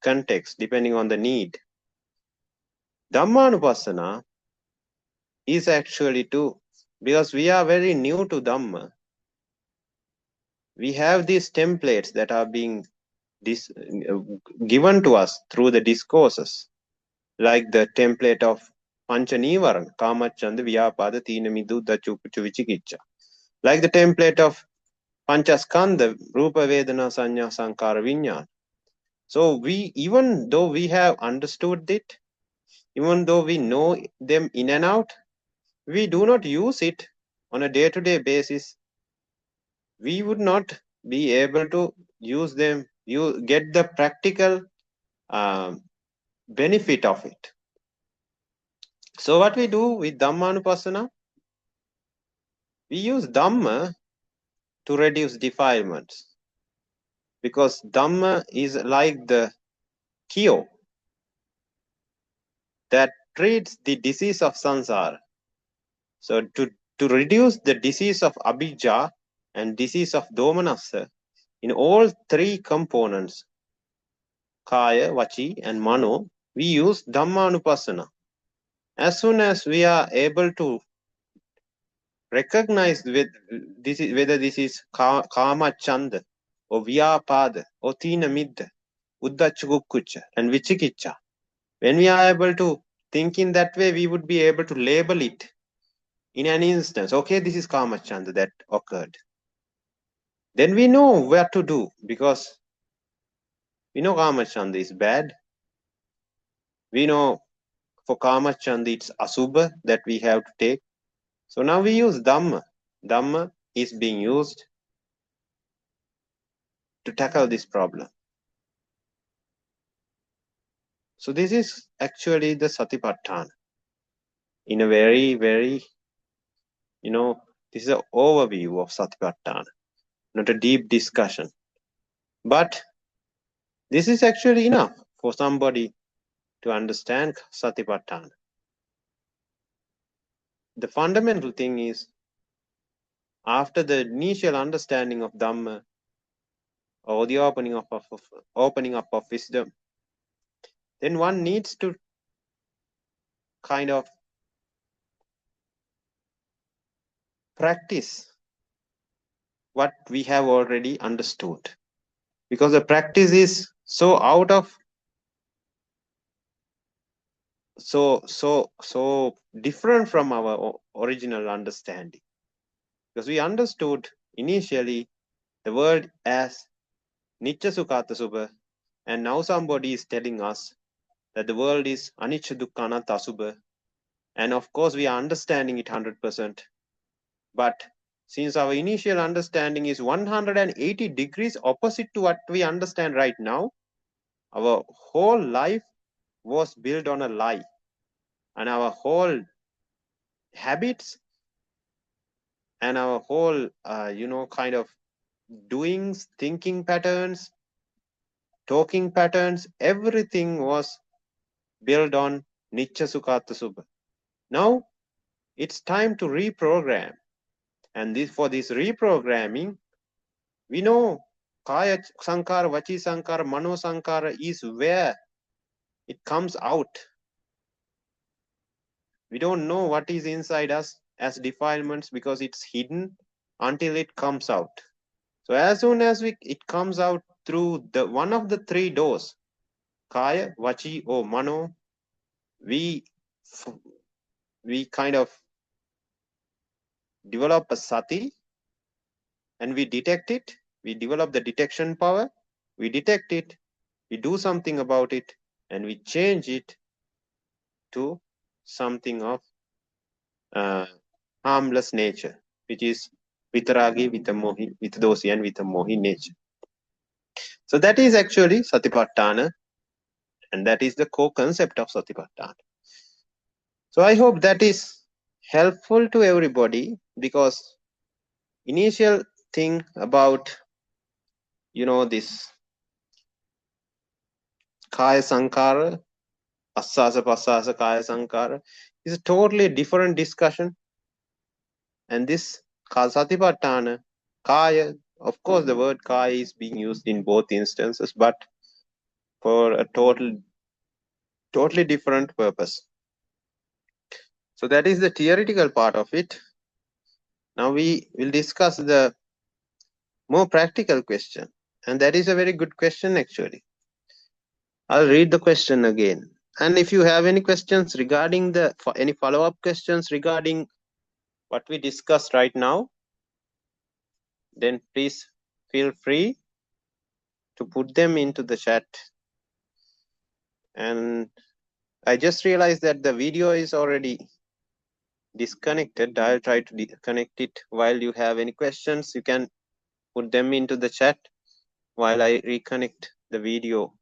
context, depending on the need. Dhammanupassana is actually too, because we are very new to Dhamma. we have these templates that are being given to us through the discourses, like the template of Pancha Nivaran, Kama, Chanda, Vyapada, Tina, Midu, Dachu, Vichikicca. Like the template of Panchaskanda, Rupa, Vedana, Sanya, Sankara, Vinyana. So even though we have understood it, even though we know them in and out, we do not use it on a day-to-day basis. We would not be able to use them, you get the practical benefit of it. So what we do with Dhammanupassana, we use Dhamma to reduce defilements, because Dhamma is like the cure that treats the disease of samsara. So to reduce the disease of abhijja and disease of domanassa in all three components, kaya, vaci, and mano, we use Dhammanupassana. As soon as we are able to recognize whether this is kama chanda or vyapada or tina midda, uddachukkucha and vichikicca, when we are able to think in that way, we would be able to label it in an instance. Okay, this is kama chanda that occurred. Then we know where to do, because we know kama chanda is bad. We know for kama chanda it's asubha that we have to take. So now we use Dhamma. Dhamma is being used to tackle this problem. So this is actually the Satipatthana in a very, very, this is an overview of Satipatthana, not a deep discussion. But this is actually enough for somebody to understand Satipatthana. The fundamental thing is, after the initial understanding of Dhamma, or the opening up of wisdom, then one needs to kind of practice what we have already understood, because the practice is so out of so different from our original understanding, because we understood initially the world as Nitya Sukha Subha, and now somebody is telling us that the world is Anicca Dukkha Anatta Asubha, and of course we are understanding it 100%, but since our initial understanding is 180 degrees opposite to what we understand right now, our whole life was built on a lie, and our whole habits and our whole kind of doings, thinking patterns, talking patterns, everything was built on Nitya Sukha Subha. Now it's time to reprogram, and for this reprogramming, we know Kaya Sankhara, Vaci Sankhara, Mano Sankhara is where it comes out. We don't know what is inside us as defilements, because it's hidden until it comes out. So as soon as it comes out through the one of the three doors, Kaya, Vaci, or Mano, we kind of develop a sati, and we detect it. We develop the detection power. We detect it. We do something about it, and we change it to something of harmless nature, which is vitaragi, vitamohi, vitadosi, and vitamohi nature. So that is actually Satipatthana, and that is the core concept of Satipatthana. So I hope that is helpful to everybody, because initial thing about this Kaya Sankhara, Assasa Passasa Kaya Sankhara is a totally different discussion. And this Satipatthana, Kaya, of course the word Kaya is being used in both instances, but for a totally different purpose. So that is the theoretical part of it. Now we will discuss the more practical question. And that is a very good question actually. I'll read the question again. And if you have any questions regarding any follow-up questions regarding what we discussed right now, then please feel free to put them into the chat. And I just realized that the video is already disconnected. I'll try to connect it. While you have any questions, you can put them into the chat while I reconnect the video.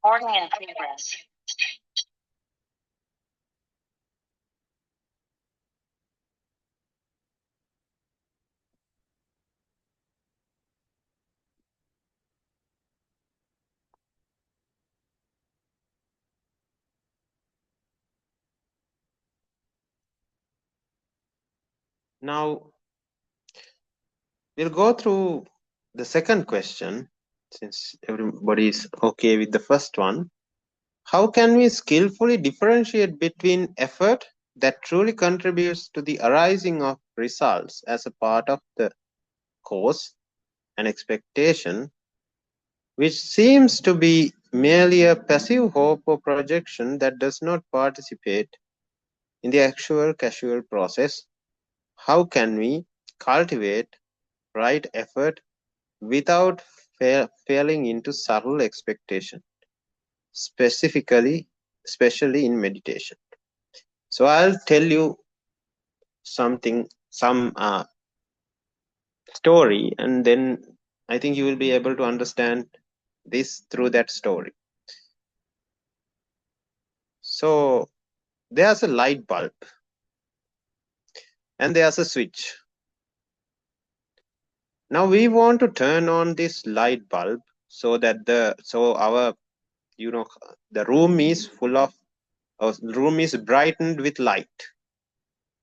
Recording in progress. Now, we'll go through the second question, since everybody is okay with the first one. How can we skillfully differentiate between effort that truly contributes to the arising of results as a part of the cause and expectation, which seems to be merely a passive hope or projection that does not participate in the actual causal process? How can we cultivate right effort without falling into subtle expectation, especially in meditation? So I'll tell you some story, and then I think you will be able to understand this through that story. So there's a light bulb and there's a switch. Now we want to turn on this light bulb so that our the room is room is brightened with light.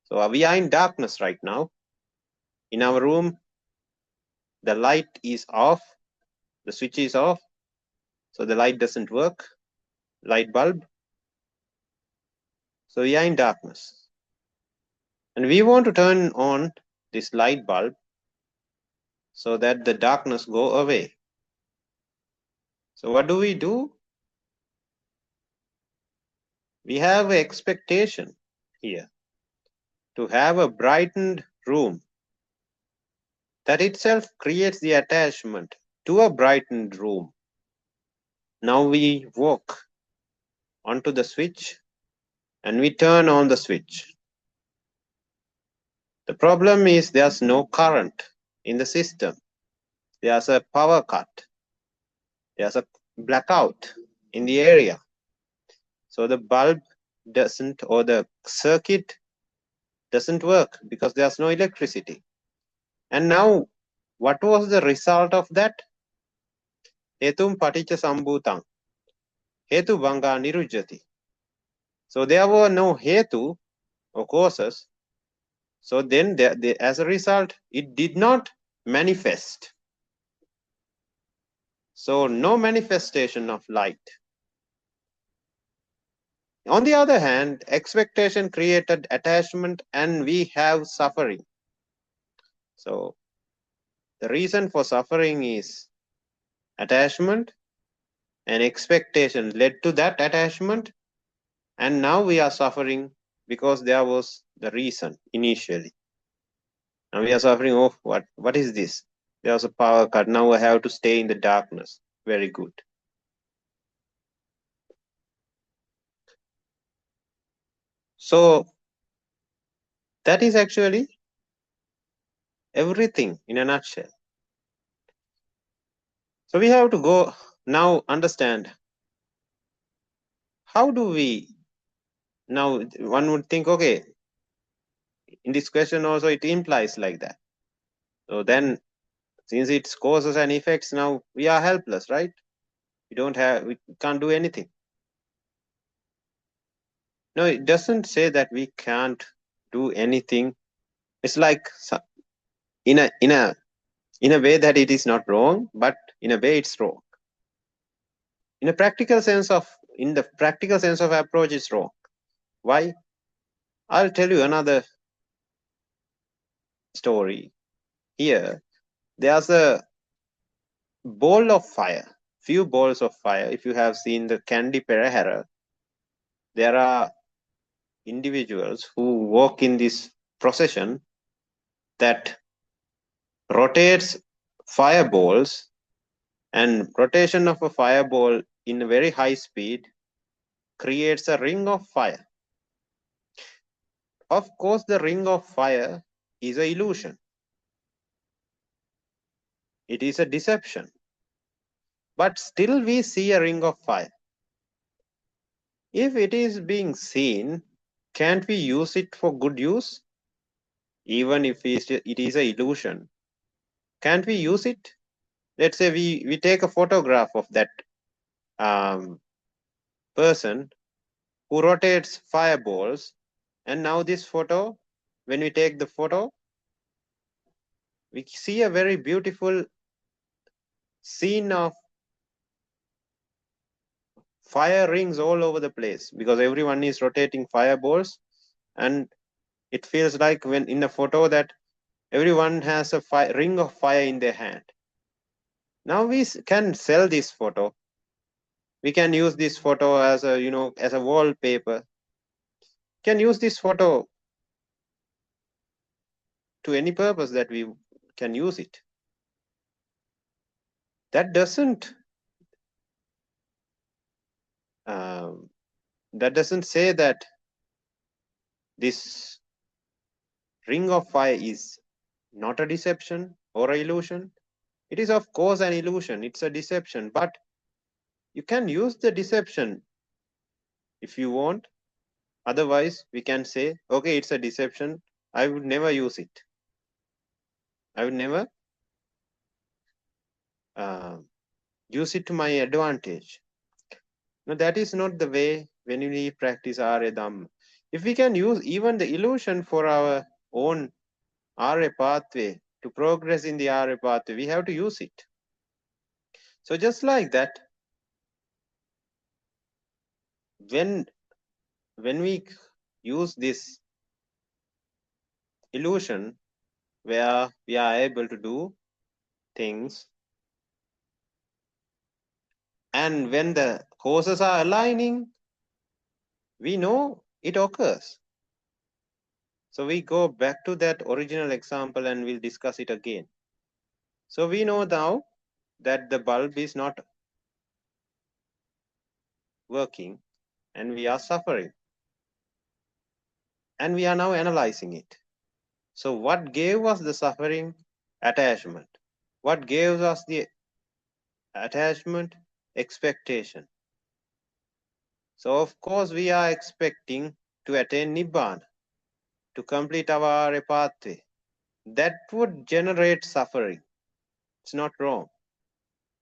So we are in darkness right now. In our room, the light is off, the switch is off, so the light doesn't work, light bulb. So we are in darkness. And we want to turn on this light bulb so that the darkness go away. So what do? We have an expectation here to have a brightened room. That itself creates the attachment to a brightened room. Now we walk onto the switch and we turn on the switch. The problem is there's no current in the system. There's a power cut. There's a blackout in the area. So the bulb doesn't, or the circuit doesn't work because there's no electricity. And now, what was the result of that? Hetum paticca sambhutang. Hetu bhanga nirujjati. So there were no hetu or causes. So then, as a result, it did not manifest. So no manifestation of light. On the other hand, expectation created attachment and we have suffering. So the reason for suffering is attachment, and expectation led to that attachment, and now we are suffering because there was the reason initially. Now we are suffering. Oh, what is this? There was a power cut. Now I have to stay in the darkness. Very good. So that is actually everything in a nutshell. So we have to go now understand, how do we now? One would think, okay, in this question also it implies like that. So then, since it's causes and effects, now we are helpless, right? We can't do anything. No, it doesn't say that we can't do anything. It's like in a way that it is not wrong, but in a way it's wrong. In the practical sense of approach, it's wrong. Why? I'll tell you another story. Here, there's a ball of fire, few balls of fire. If you have seen the Candy Perahera, there are individuals who walk in this procession that rotates fireballs, and rotation of a fireball in a very high speed creates a ring of fire. Of course, the ring of fire is an illusion. It is a deception. But still we see a ring of fire. If it is being seen, can't we use it for good use? Even if it is an illusion, can't we use it? Let's say we take a photograph of that person who rotates fireballs, and now this photo, when we take the photo, we see a very beautiful scene of fire rings all over the place because everyone is rotating fireballs, and it feels like when in a photo that everyone has a ring of fire in their hand. Now we can sell this photo. We can use this photo as a, as a wallpaper. Can use this photo to any purpose that we can use it. That doesn't say that this ring of fire is not a deception or an illusion. It is of course an illusion. It's a deception, but you can use the deception if you want. Otherwise, we can say, okay, it's a deception. I would never use it. I would never use it to my advantage. No, that is not the way when we practice Arya Dhamma. If we can use even the illusion for our own Arya pathway, to progress in the Arya pathway, we have to use it. So just like that, when we use this illusion where we are able to do things, and when the causes are aligning, we know it occurs. So we go back to that original example and we'll discuss it again. So we know now that the bulb is not working and we are suffering. And we are now analyzing it. So what gave us the suffering? Attachment. What gave us the attachment? Expectation. So of course we are expecting to attain Nibbana, to complete our Arya pathway. That would generate suffering. It's not wrong.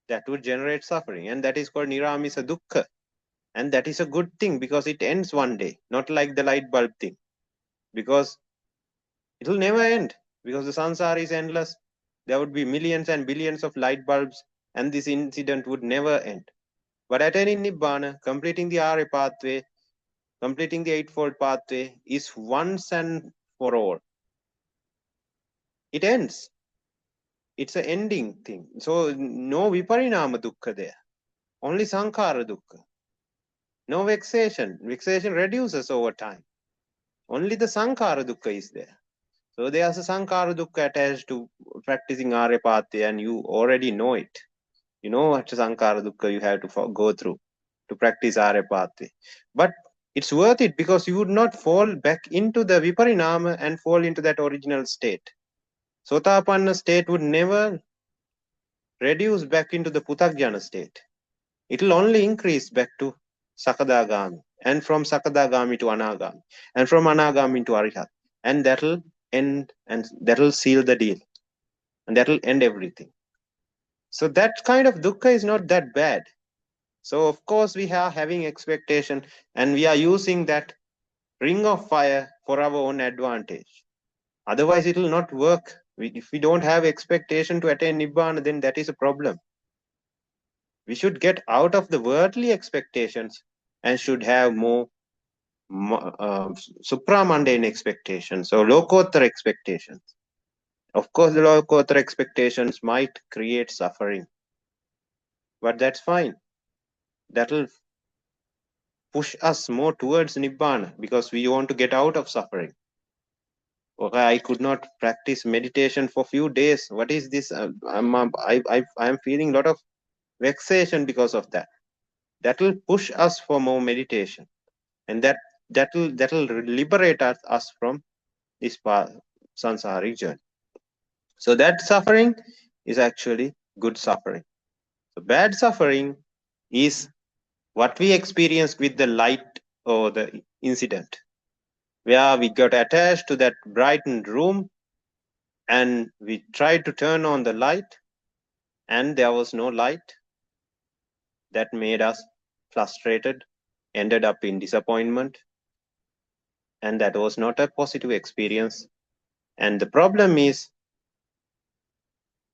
That would generate suffering, and that is called Niramisa Dukkha. And that is a good thing because it ends one day, not like the light bulb thing. Because it will never end, because the samsara is endless. There would be millions and billions of light bulbs, and this incident would never end. But attaining Nibbana, completing the Arya pathway, completing the Eightfold Pathway is once and for all. It ends. It's an ending thing. So no viparinama dukkha there. Only sankhara dukkha. No vexation. Vexation reduces over time. Only the sankhara dukkha is there. So there's a sankhara dukkha attached to practicing Arya pathway, and you already know it. You know what sankhara dukkha you have to go through to practice Arya pathway. But it's worth it because you would not fall back into the viparinama and fall into that original state. Sotapanna state would never reduce back into the Puthagjana state. It will only increase back to Sakadagami, and from Sakadagami to Anagami, and from Anagami to Arihat. And that'll end, and that'll seal the deal. And that'll end everything. So that kind of dukkha is not that bad. So of course we are having expectation, and we are using that ring of fire for our own advantage. Otherwise it will not work If we don't have expectation to attain Nibbana, then that is a problem. We should get out of the worldly expectations and should have more supramundane expectations or lokottara expectations. Of course, the lokottara expectations might create suffering, but that's fine. That'll push us more towards Nibbana because we want to get out of suffering. Okay, I could not practice meditation for few days. What is this? I'm feeling a lot of vexation because of that. That will push us for more meditation, and that'll liberate us from this samsaric journey. So that suffering is actually good suffering. So bad suffering is what we experienced with the light or the incident, where we got attached to that brightened room and we tried to turn on the light and there was no light. That made us frustrated, ended up in disappointment, and that was not a positive experience. And the problem is,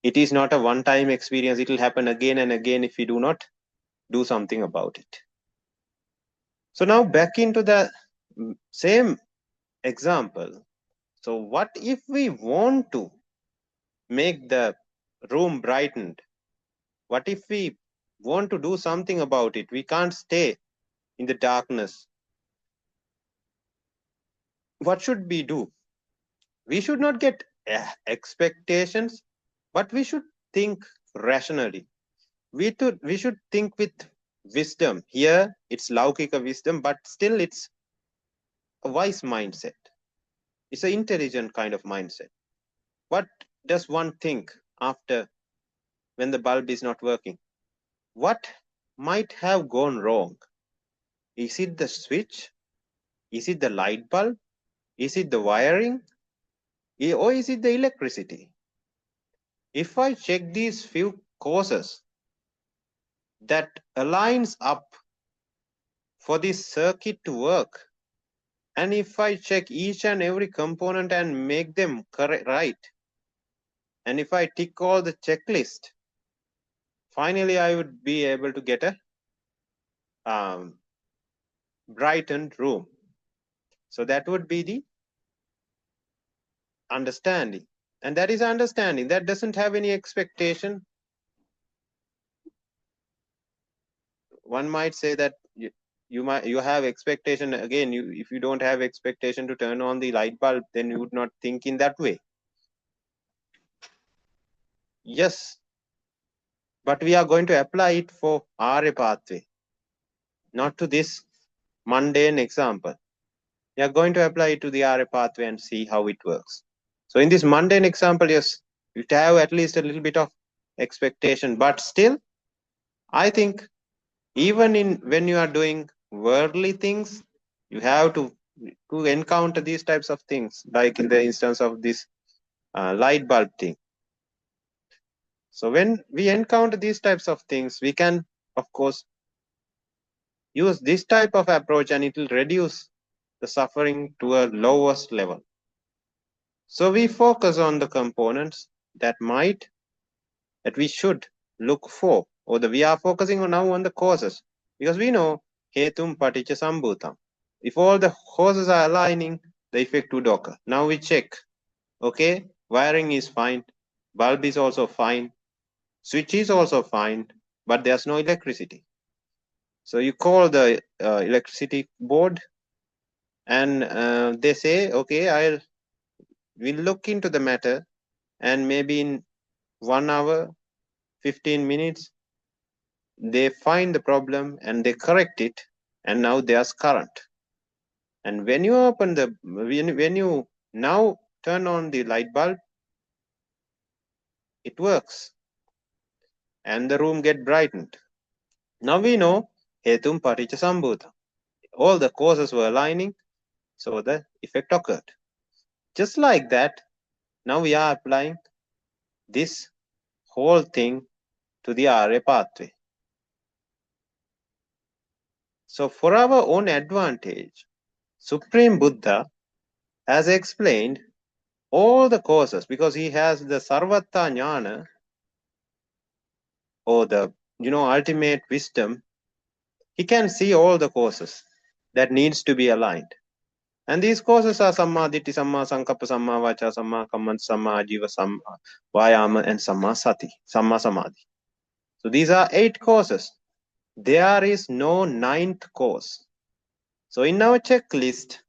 it is not a one-time experience. It will happen again and again if we do not do something about it. So now back into the same example. So what if we want to make the room brightened? What if we want to do something about it? We can't stay in the darkness. What should we do? We should not get expectations, but we should think rationally. We should think with wisdom. Here it's laukika wisdom, but still it's a wise mindset. It's an intelligent kind of mindset. What does one think after when the bulb is not working? What might have gone wrong? Is it the switch? Is it the light bulb? Is it the wiring? Or is it the electricity? If I check these few causes that aligns up for this circuit to work, and if I check each and every component and make them correct, right, and if I tick all the checklist, finally I would be able to get a brightened room. So that would be the understanding. And that is understanding. That doesn't have any expectation. One might say that you have expectation. Again, if you don't have expectation to turn on the light bulb, then you would not think in that way. Yes, but we are going to apply it for Arya pathway, not to this mundane example. We are going to apply it to the Arya pathway and see how it works. So in this mundane example, yes, you have at least a little bit of expectation, but still, I think even when you are doing worldly things, you have to encounter these types of things, like in the instance of this light bulb thing. So when we encounter these types of things, we can, of course, use this type of approach and it will reduce the suffering to a lowest level. So we focus on the components that we should look for, or we are focusing now on the causes, because we know hetum paticca sambhutam. If all the causes are aligning, the effect would occur. Now we check, okay, wiring is fine, bulb is also fine, switch is also fine, but there's no electricity. So you call the electricity board and they say, okay, we'll look into the matter, and maybe in 1 hour, 15 minutes, they find the problem and they correct it, and now there's current. And when you when you now turn on the light bulb, it works and the room get brightened. Now we know hetum paticca sambhutam. All the causes were aligning, so the effect occurred. Just like that, now we are applying this whole thing to the Arya pathway. So for our own advantage, Supreme Buddha has explained all the causes, because he has the sarvatta jnana, or the ultimate wisdom. He can see all the causes that needs to be aligned. And these causes are samma ditti, samma sankappa, samma vaca, samma kamman, samma ajiva, samma vayama, and samma sati, samma samadhi. So these are 8 causes. There is no 9th cause. So in our checklist,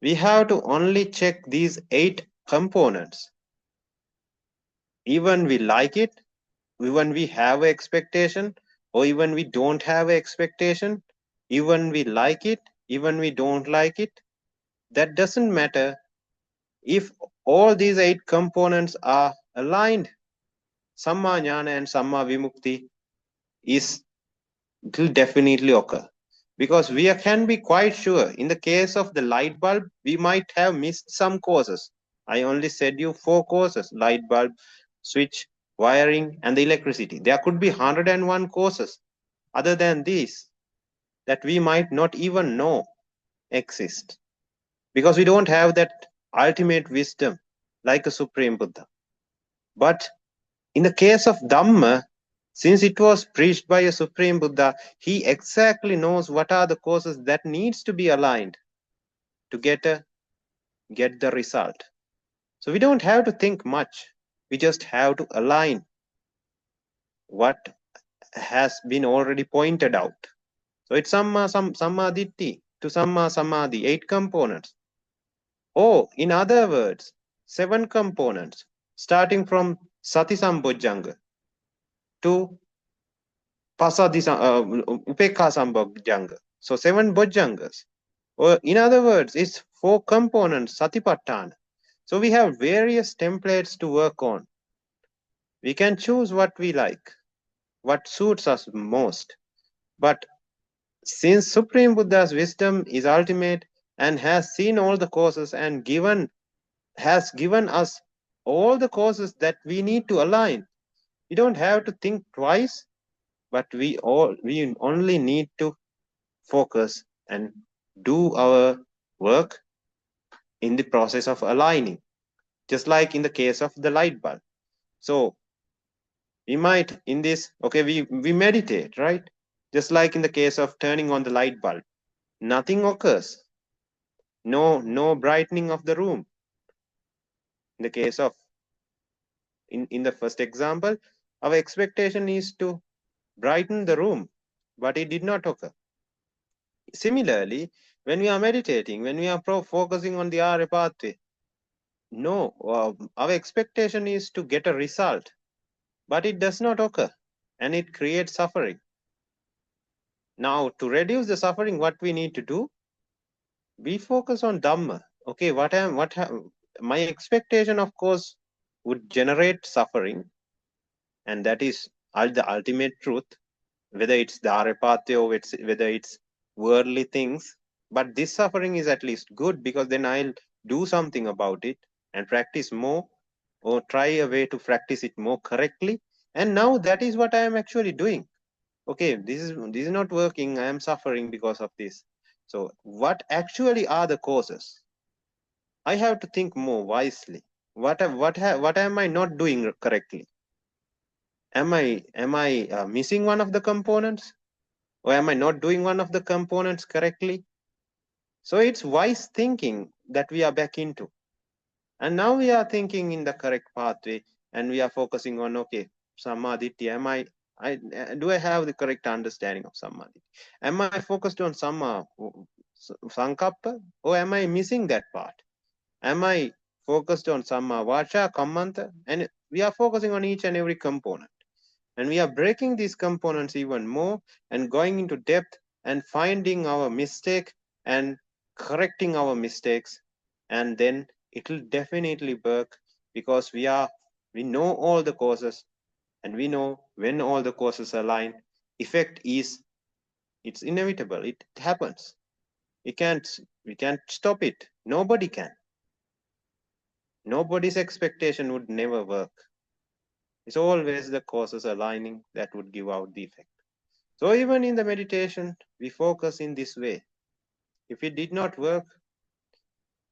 we have to only check these 8 components. Even we like it, even we have an expectation, or even we don't have an expectation, even we like it, even we don't like it, that doesn't matter. If all these 8 components are aligned, samma jnana and samma vimukti will definitely occur. Because we can be quite sure, in the case of the light bulb, we might have missed some causes. I only said you 4 causes: light bulb, switch, wiring, and the electricity. There could be 101 causes other than these that we might not even know exist, because we don't have that ultimate wisdom like a Supreme Buddha. But in the case of Dhamma, since it was preached by a Supreme Buddha, he exactly knows what are the causes that needs to be aligned to get the result. So we don't have to think much. We just have to align what has been already pointed out. So it's samma ditti to samma samadhi, 8 components. Or in other words, 7 components, starting from sati sambojjhanga to upekha sambojjhanga. So 7 bojjhangas. Or in other words, it's 4 components, Satipatthana. So we have various templates to work on. We can choose what we like, what suits us most. But since Supreme Buddha's wisdom is ultimate and has seen all the causes and has given us all the causes that we need to align, we don't have to think twice, but we only need to focus and do our work in the process of aligning, just like in the case of the light bulb. So we might in this, okay, we meditate, right? Just like in the case of turning on the light bulb, nothing occurs. No brightening of the room. In the case of, in the first example, our expectation is to brighten the room, but it did not occur. Similarly, when we are meditating, when we are focusing on the Arya pathway, our expectation is to get a result, but it does not occur, and it creates suffering. Now, to reduce the suffering, what we need to do? We focus on Dhamma. Okay, my expectation, of course, would generate suffering, and that is the ultimate truth, whether it's the Arya pathway or whether it's worldly things. But this suffering is at least good, because then I'll do something about it and practice more, or try a way to practice it more correctly. And now that is what I am actually doing. Okay, this is not working. I am suffering because of this. So what actually are the causes? I have to think more wisely. What am I not doing correctly? Am I missing one of the components? Or am I not doing one of the components correctly? So it's wise thinking that we are back into. And now we are thinking in the correct pathway, and we are focusing on, okay, samma do I have the correct understanding of samma? Am I focused on samma sankappa, or am I missing that part? Am I focused on samma vaca, kammanta? And we are focusing on each and every component. And we are breaking these components even more and going into depth and finding our mistake and correcting our mistakes. And then it will definitely work, because we know all the causes, and we know when all the causes align, effect it's inevitable. It happens. We can't stop it. Nobody can. Nobody's expectation would never work. It's always the causes aligning that would give out the effect. So even in the meditation, we focus in this way. If it did not work,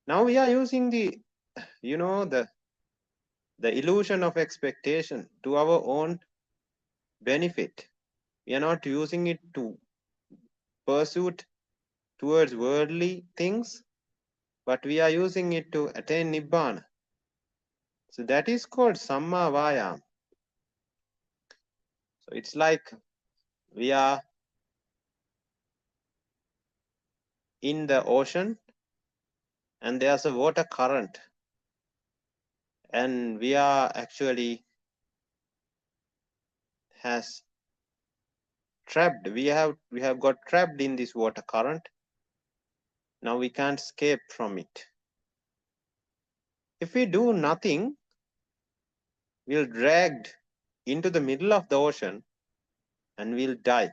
now we are using the the illusion of expectation to our own benefit. We are not using it to pursue towards worldly things, but we are using it to attain Nibbana. So that is called samma vayam. So it's like we are in the ocean and there's a water current, and we are actually has trapped. We have got trapped in this water current. Now we can't escape from it. If we do nothing, we'll dragged into the middle of the ocean and we'll die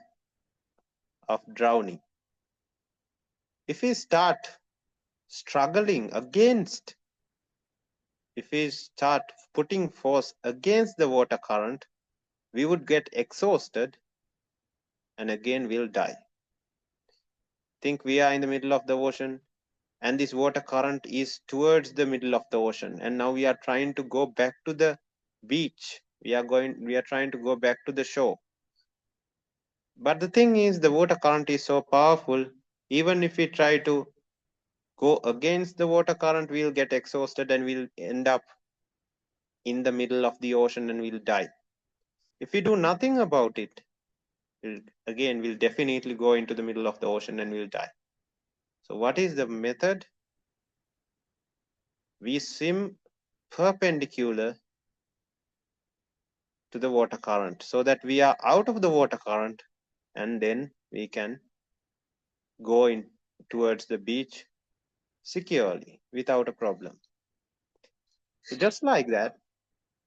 of drowning. If we start struggling against, if we start putting force against the water current, we would get exhausted and again we'll die. Think we are in the middle of the ocean and this water current is towards the middle of the ocean, and now we are trying to go back to the beach. We are trying to go back to the shore. But the thing is, the water current is so powerful, even if we try to go against the water current, we'll get exhausted and we'll end up in the middle of the ocean and we'll die. If we do nothing about it, we'll definitely go into the middle of the ocean and we'll die. So what is the method? We swim perpendicular to the water current so that we are out of the water current, and then we can go in towards the beach securely without a problem. So just like that,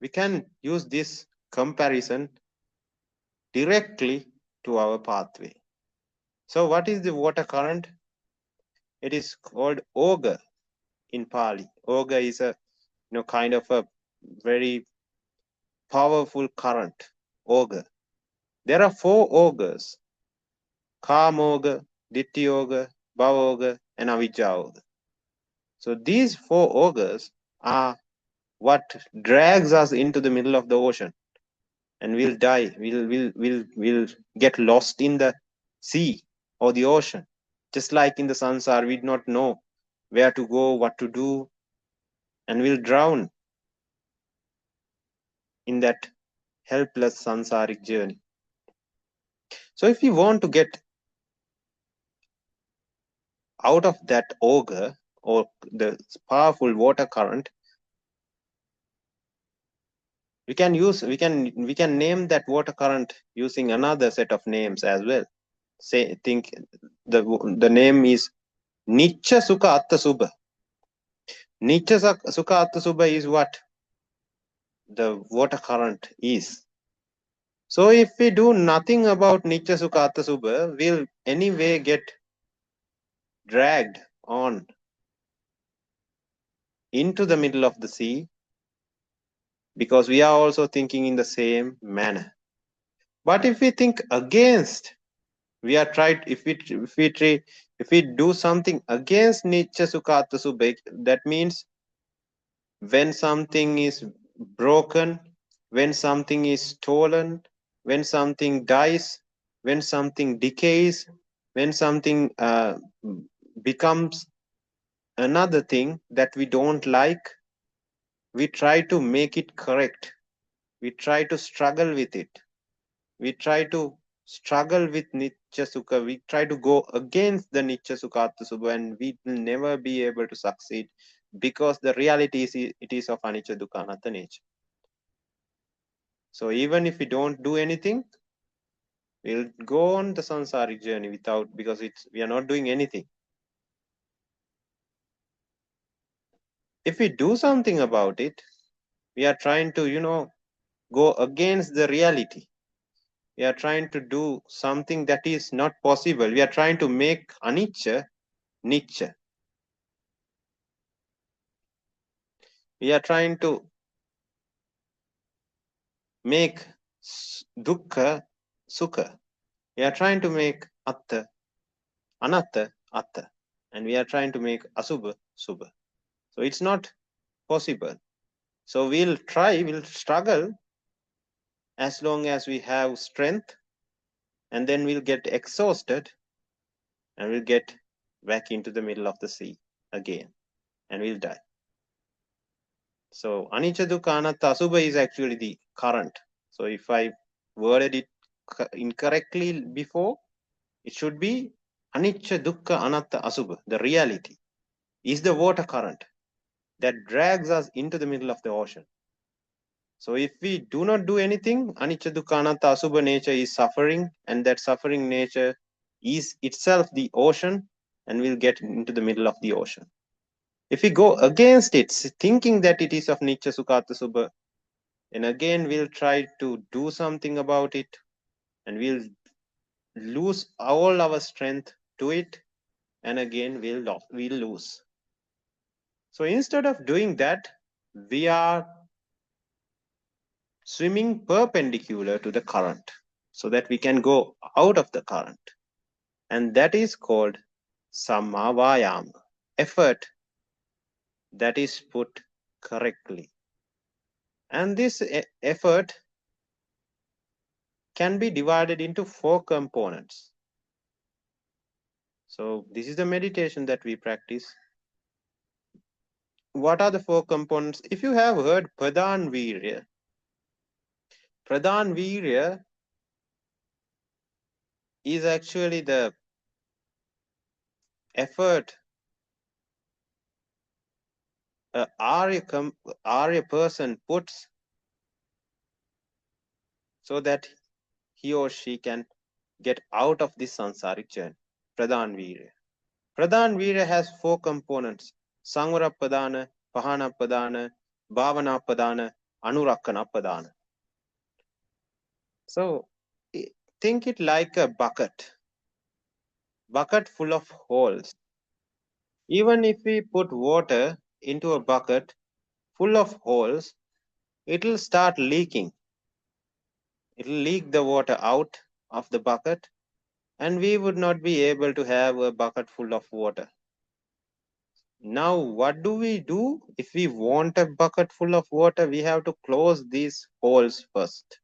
we can use this comparison directly to our pathway. So what is the water current? It is called auger in Pali. Auger is a kind of a very powerful current. Auger. There are 4 augers: Kama auger, Ditti auger, Bhava auger, and Avijja auger. So these 4 augers are what drags us into the middle of the ocean, and we'll die. We'll get lost in the sea or the ocean. Just like in the sansar, we do not know where to go, what to do, and we'll drown in that helpless sansaric journey. So if we want to get out of that auger or the powerful water current, we can name that water current using another set of names as well. Think the name is Nicca Sukha Atta Subha. Nicca Sukha Atta Subha is what the water current is. So if we do nothing about Nicca Sukha Atta Subha, we'll anyway get dragged on into the middle of the sea, because we are also thinking in the same manner. But if we think against, we are tried, if we do something against Nicca Sukha Atta Subha, that means when something is broken, when something is stolen, when something dies, when something decays, when something becomes another thing that we don't like, we try to make it correct. We try to struggle with it. We try to struggle with Nicca Sukha. We try to go against the Nicca Sukha Atta Subha, and we will never be able to succeed, because the reality is it is of anicca dukkha anatta nature. So even if we don't do anything, we'll go on the sansaric journey because we are not doing anything. If we do something about it, we are trying to go against the reality. We are trying to do something that is not possible. We are trying to make anicca nicca. We are trying to make dukkha sukha. We are trying to make atta anatta atta, and we are trying to make asubha subha. So it's not possible. So we'll struggle as long as we have strength, and then we'll get exhausted and we'll get back into the middle of the sea again and we'll die. So anicca dukkha anatta asubha is actually the current. So if I worded it incorrectly before, it should be anicca dukkha anatta asubha. The reality is the water current that drags us into the middle of the ocean. So if we do not do anything, anicca dukkha anatta asubha nature is suffering, and that suffering nature is itself the ocean, and we'll get into the middle of the ocean. If we go against it, thinking that it is of nicca sukha subha, and again we'll try to do something about it, and we'll lose all our strength to it, and again we'll lose. So instead of doing that, we are swimming perpendicular to the current so that we can go out of the current. And that is called samma vayama, effort that is put correctly. And this effort can be divided into 4 components. So this is the meditation that we practice. What are the 4 components? If you have heard Pradhan Virya is actually the effort a Arya person puts so that he or she can get out of this sansaric journey. Pradhan Virya. Pradhan Virya has 4 components: Sanvarapadana, Pahanapadana, Bhavanapadana, Anurakanapadana. So think it like a bucket full of holes. Even if we put water into a bucket full of holes, it will start leaking. It will leak the water out of the bucket, and we would not be able to have a bucket full of water. Now, what do? If we want a bucket full of water, we have to close these holes first.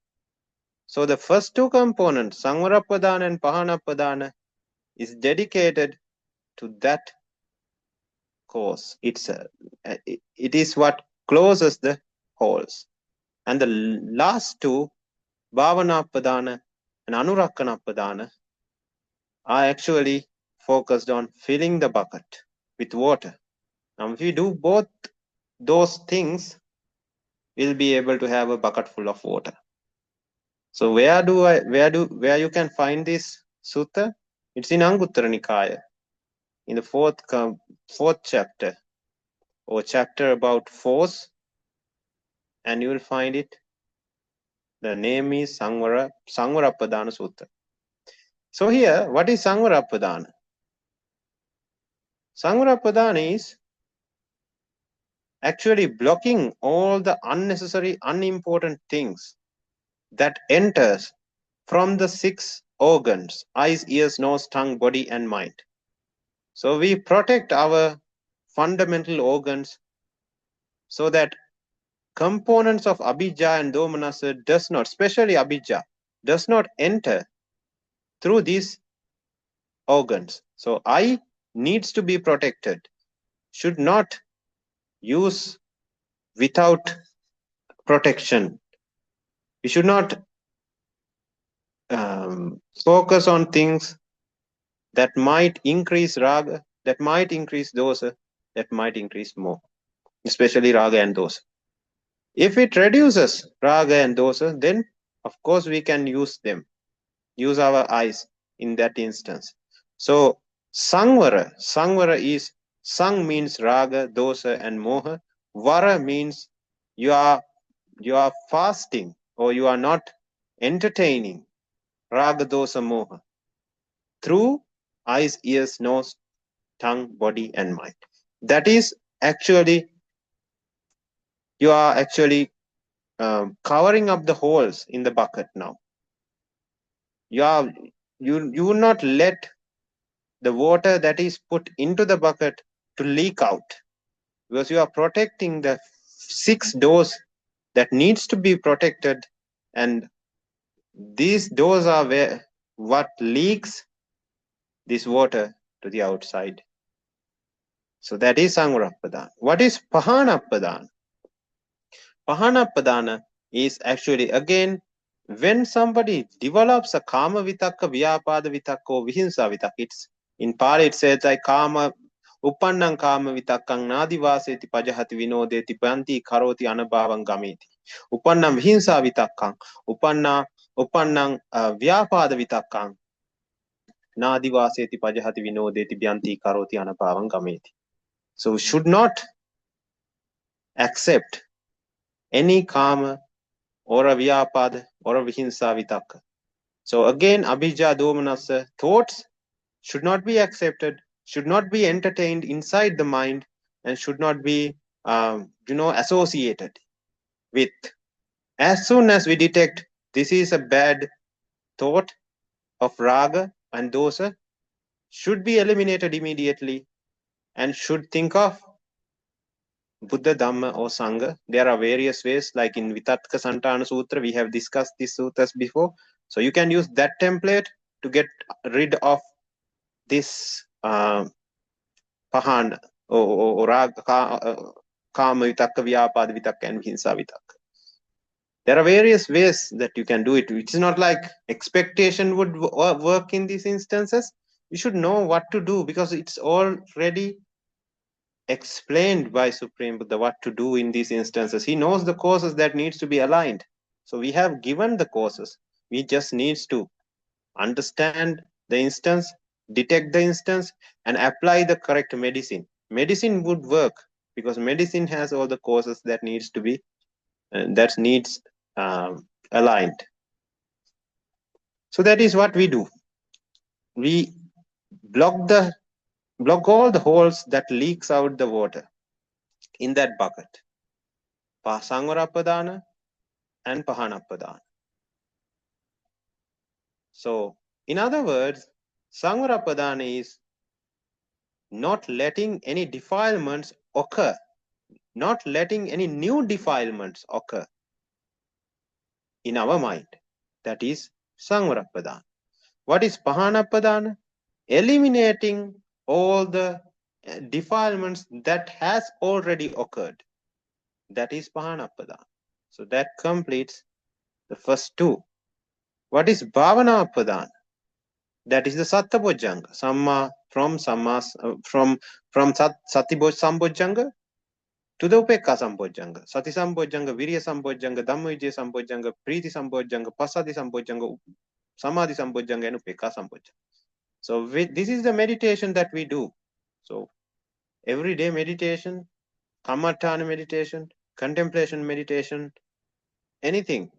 So the first 2 components, Sanvarapadana and Pahanapadana, is dedicated to that cause. It is what closes the holes. And the last 2, Bhavanapadana and Anurakanapadana, are actually focused on filling the bucket with water. Now, if we do both those things, we'll be able to have a bucket full of water. So where you can find this sutta? It's in Anguttara Nikaya, in the 4th chapter, or chapter about force, and you will find it. The name is Sanvarapadana Sutta. So here, what is Sanvarapadana? Sanvarapadana is actually blocking all the unnecessary, unimportant things that enters from the 6 organs: eyes, ears, nose, tongue, body, and mind. So we protect our fundamental organs so that components of abhijja and domanassa does not, especially abhijja, does not enter through these organs. So eye needs to be protected, should not use without protection. We should not focus on things that might increase raga, that might increase dosa, that might increase more, especially raga and dosa. If it reduces raga and dosa, then of course we can use our eyes in that instance. So Sangvara is, Sang means raga, dosa, and moha. Vara means you are fasting, or you are not entertaining raga, dosa, moha through eyes, ears, nose, tongue, body, and mind. That is actually, you are actually covering up the holes in the bucket now. You will not let the water that is put into the bucket to leak out, because you are protecting the 6 doors that needs to be protected, and these doors are where what leaks this water to the outside. So that is Sangarapadana. What is Pahanapadana? Pahanapadana is actually, again, when somebody develops a kama vitakka, vyapada vitakka, or vihinsa vitakka, it's in Pali it says like kama uppannam kama vitakkang nadivaseti pajahati vinodeti panti karoti anabhavang gameti. Uppannam vihinsa vitakkang uppannam vyapada vitakkang nadivaseti pajahati vinodeti byanti karoti anabhavang gameti. So we should not accept any kama or a vyapada or a vihinsa vitakka. So again, abhijja domanassa thoughts should not be accepted, should not be entertained inside the mind, and should not be associated with. As soon as we detect this is a bad thought of raga and dosa, should be eliminated immediately, and should think of Buddha, Dhamma, or Sangha. There are various ways, like in Vitakka Santana Sutra, we have discussed these sutras before. So you can use that template to get rid of this pahana or kama vitakka, vyapada vitakka, and vihinsa vitakka. There are various ways that you can do it. It is not like expectation would work in these instances. You should know what to do, because it's already explained by Supreme Buddha what to do in these instances. He knows the causes that needs to be aligned. So we have given the causes. We just needs to understand the instance, detect the instance, and apply the correct medicine. Medicine would work because medicine has all the causes that needs to be aligned. So that is what we do. We block all the holes that leaks out the water in that bucket. Sangarapadana and Pahanapadana. So in other words, Sangarapadana is not letting any defilements occur, not letting any new defilements occur in our mind. That is Sangarapadana. What is Pahanapadana? Eliminating all the defilements that has already occurred. That is Pahanapadana. So that completes the first two. What is Bhavanapadana? That is the Sattapojjhanga, samma from Satipatthana Sambojjhanga to the Upekka Sambojjhanga, Sati Sambojjhanga, Virya Sambojjhanga, Dhammavijaya Sambojjhanga, Priti Sambojjhanga, Passaddhi Sambojjhanga, Samadhi Sambojjhanga, and Upekka Sambojjhanga. So this is the meditation that we do. So everyday meditation, Kammatthana meditation, contemplation meditation, anything.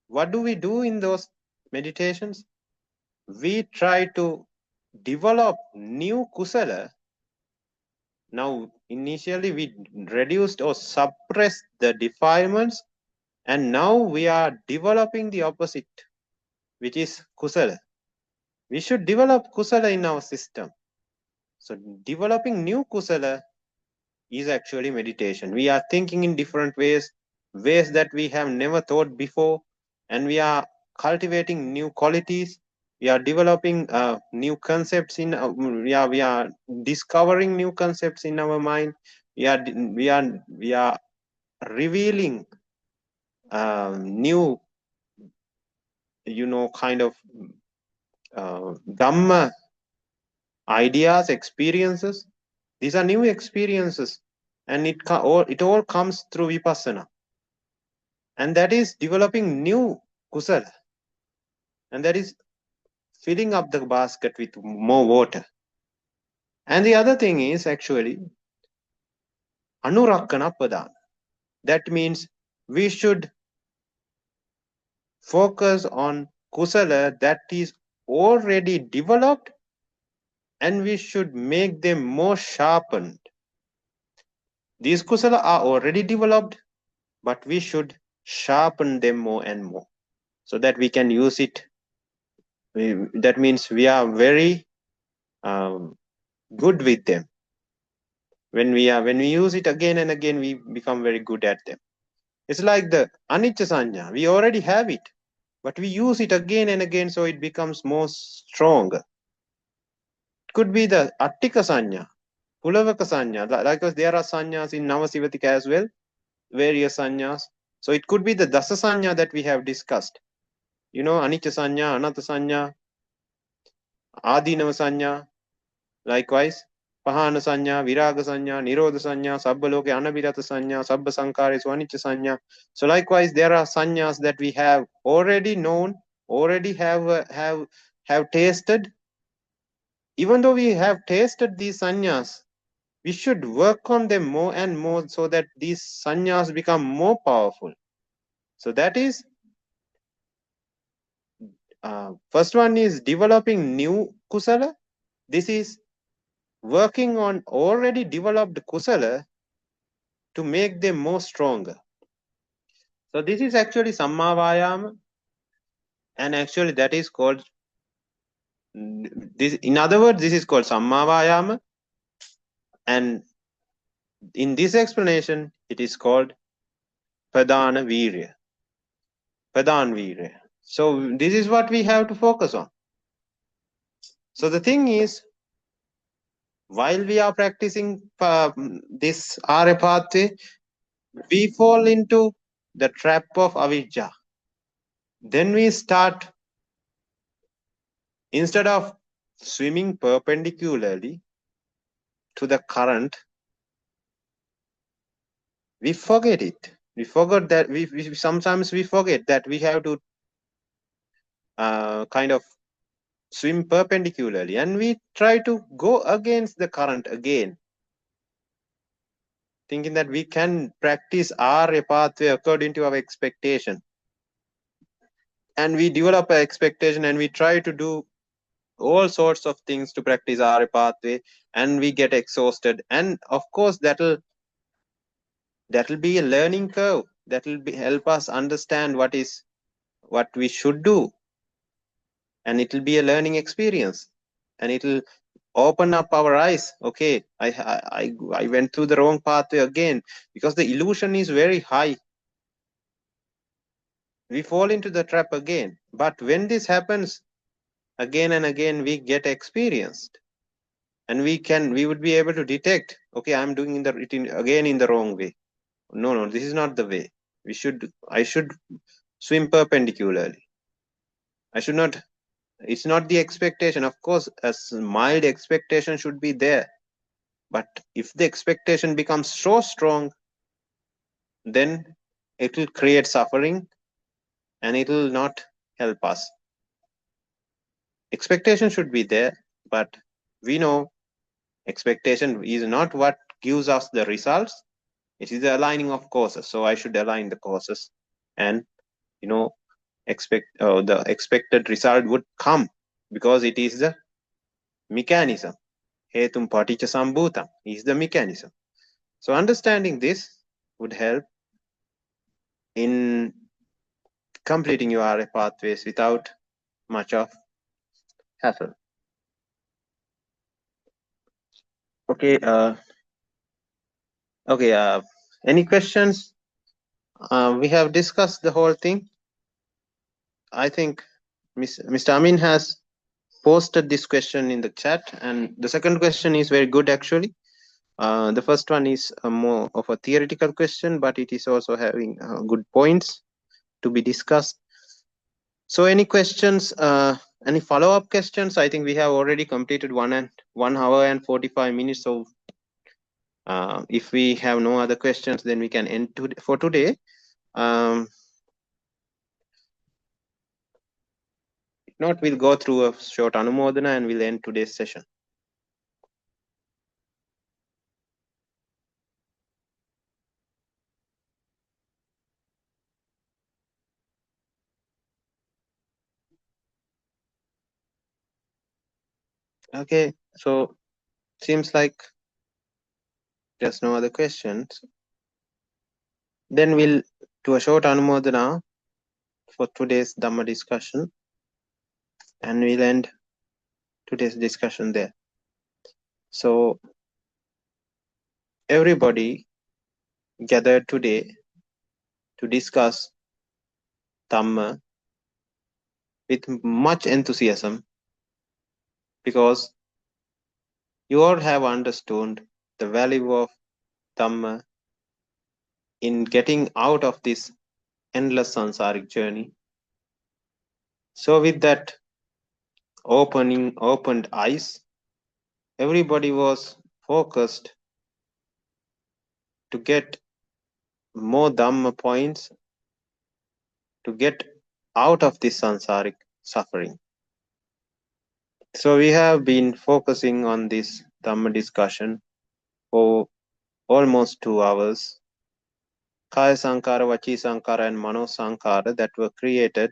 What do we do in those meditations? We try to develop new kusala. Now, initially we reduced or suppressed the defilements, and now we are developing the opposite, which is kusala. We should develop kusala in our system. So developing new kusala is actually meditation. We are thinking in different ways that we have never thought before, and we are cultivating new qualities. We are developing new concepts we are discovering new concepts in our mind. We are revealing new kind of Dhamma ideas, experiences. These are new experiences, and it all comes through vipassana, and that is developing new kusala, and that is filling up the basket with more water. And the other thing is actually Anurakkana Padana. That means we should focus on kusala that is already developed, and we should make them more sharpened. These kusala are already developed, but we should sharpen them more and more so that we can use it. That means we are very good with them. When we use it again and again, we become very good at them. It's like the anicca sanya. We already have it, but we use it again and again, so it becomes more stronger. It could be the attika sanya, pulavaka sanya. Because there are sanyas in Navasivatika as well, various sanyas. So it could be the dasa sanya that we have discussed. You know, anicca sanya, anatta sanya, adinava sanya. Likewise, pahana sanya, viraga sanya, nirodha sanya, sabba loke anabhirata sanya, sabba sankharesu anicca sanya. So likewise, there are sanyas that we have already known, already have tasted. Even though we have tasted these sanyas, we should work on them more and more so that these sanyas become more powerful. So that is, first one is developing new kusala. This is working on already developed kusala to make them more stronger. So this is actually samma vayama, and actually that is called this. In other words, this is called samma vayama, and in this explanation, it is called padana virya. Padan virya. So this is what we have to focus on. So the thing is, while we are practicing this Arya pathway, we fall into the trap of avijja. Then we start, instead of swimming perpendicularly to the current, we forget it. We forgot that sometimes we forget that we have to kind of swim perpendicularly, and we try to go against the current again, thinking that we can practice our pathway according to our expectation. And we develop an expectation and we try to do all sorts of things to practice our pathway, and we get exhausted. And of course, that'll be a learning curve. That'll help us understand what we should do. And it'll be a learning experience. And it'll open up our eyes. Okay, I went through the wrong pathway again, because the illusion is very high. We fall into the trap again. But when this happens again and again, we get experienced, and we would be able to detect, okay, I'm doing again in the wrong way. No, this is not the way. I should swim perpendicularly. I should not. It's not the expectation. Of course, a mild expectation should be there. But if the expectation becomes so strong, then it will create suffering and it will not help us. Expectation should be there, but we know expectation is not what gives us the results. It is the aligning of causes. So I should align the causes, and the expected result would come, because it is the mechanism. Hetum paticca sambhutam is the mechanism. So understanding this would help in completing your RA pathways without much of hassle. Okay. Any questions? We have discussed the whole thing. I think Mr. Amin has posted this question in the chat, and the second question is very good actually. The first one is more of a theoretical question, but it is also having good points to be discussed. So any questions, any follow-up questions? I think we have already completed 1 hour and 45 minutes. So if we have no other questions, then we can end for today. If not, we'll go through a short anumodana and we'll end today's session. Okay, so seems like there's no other questions. Then we'll do a short anumodana for today's Dhamma discussion, and we'll end today's discussion there. So everybody gathered today to discuss Dhamma with much enthusiasm, because you all have understood the value of Dhamma in getting out of this endless sansaric journey. So with that opened eyes, everybody was focused to get more Dhamma points to get out of this sansaric suffering. So we have been focusing on this Dhamma discussion for almost 2 hours. Kaya Sankhara, Vaci Sankhara and Mano Sankhara that were created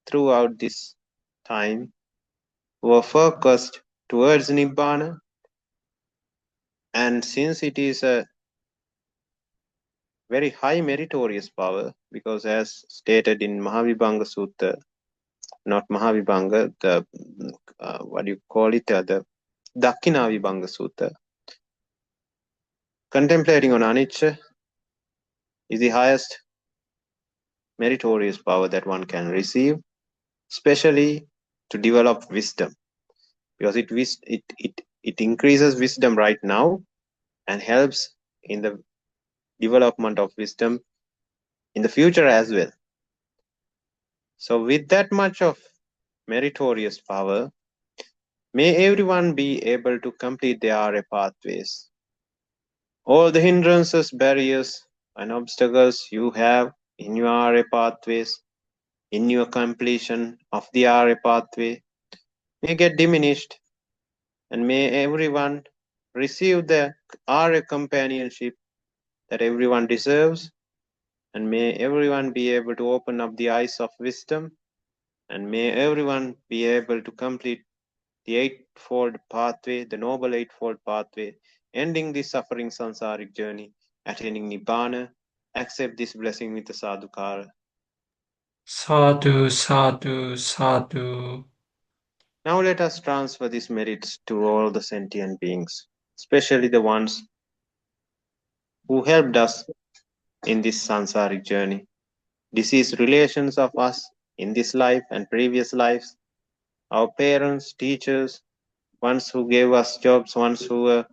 throughout this time were focused towards Nibbana, and since it is a very high meritorious power, because as stated in Mahavibhanga Sutta, not Mahavibhanga, the what do you call it, the Dakkinavibhanga Sutta, contemplating on anicca is the highest meritorious power that one can receive, especially to develop wisdom, because it increases wisdom right now and helps in the development of wisdom in the future as well. So with that much of meritorious power, may everyone be able to complete their Arya pathways. All the hindrances, barriers and obstacles you have in your Arya pathways, in your completion of the Arya pathway, may get diminished, and may everyone receive the Arya companionship that everyone deserves, and may everyone be able to open up the eyes of wisdom, and may everyone be able to complete the eightfold pathway, the noble eightfold pathway, ending this suffering sansaric journey, attaining Nibbana. Accept this blessing with the sadhukara. Sadhu, sadhu, sadhu. Now let us transfer these merits to all the sentient beings, especially the ones who helped us in this sansaric journey. Deceased relations of us in this life and previous lives, our parents, teachers, ones who gave us jobs, ones who were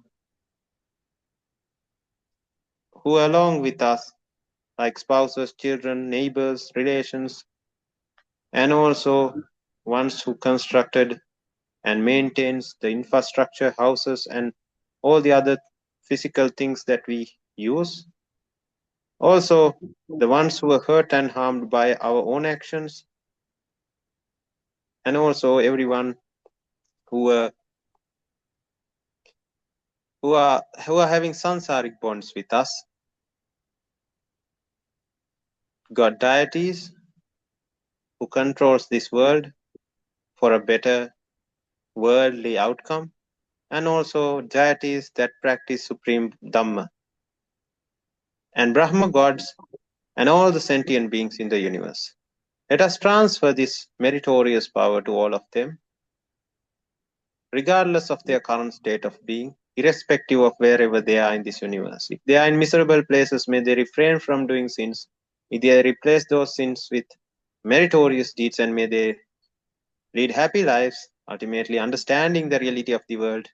along with us, like spouses, children, neighbors, relations, and also ones who constructed and maintains the infrastructure, houses, and all the other physical things that we use. Also, the ones who were hurt and harmed by our own actions, and also everyone who are having sansaric bonds with us. God deities who controls this world for a better worldly outcome, and also deities that practice supreme Dhamma, and Brahma gods and all the sentient beings in the universe. Let us transfer this meritorious power to all of them, regardless of their current state of being, irrespective of wherever they are in this universe. If they are in miserable places, may they refrain from doing sins. May they replace those sins with meritorious deeds, and may they lead happy lives, ultimately understanding the reality of the world,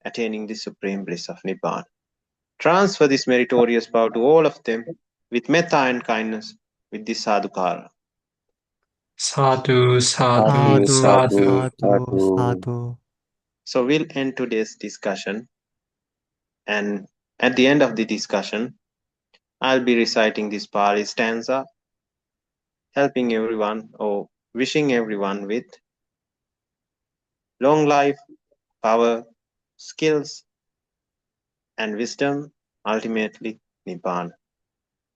attaining the supreme bliss of Nibbana. Transfer this meritorious power to all of them with metta and kindness, with this sadhukara. Sadhu, sadhu, sadhu. Sadhu. So we'll end today's discussion, and at the end of the discussion, I'll be reciting this Pali stanza, helping everyone or wishing everyone with long life, power, skills, and wisdom, ultimately Nibbana.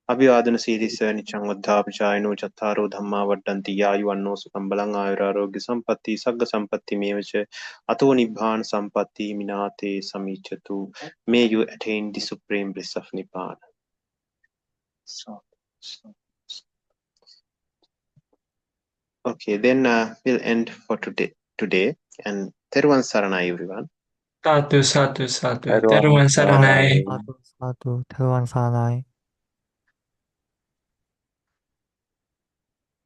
Abhivadana Sirisa Nichang Vaddhapichayano Chattaro Dhamma Vaddanti Yayuvanno Sukham Balang Ayurarogya Sampatti Sagga Sampatti Mevacha Ato Nibbana Sampatti Minate Samichatu. May you attain the supreme bliss of Nibbana. Okay, then we'll end for today. And Theruvan Sarana, everyone. Satu, satu, satu. Teruan Teruan saranai. saranai. 사두, 사두, 대환 사나이.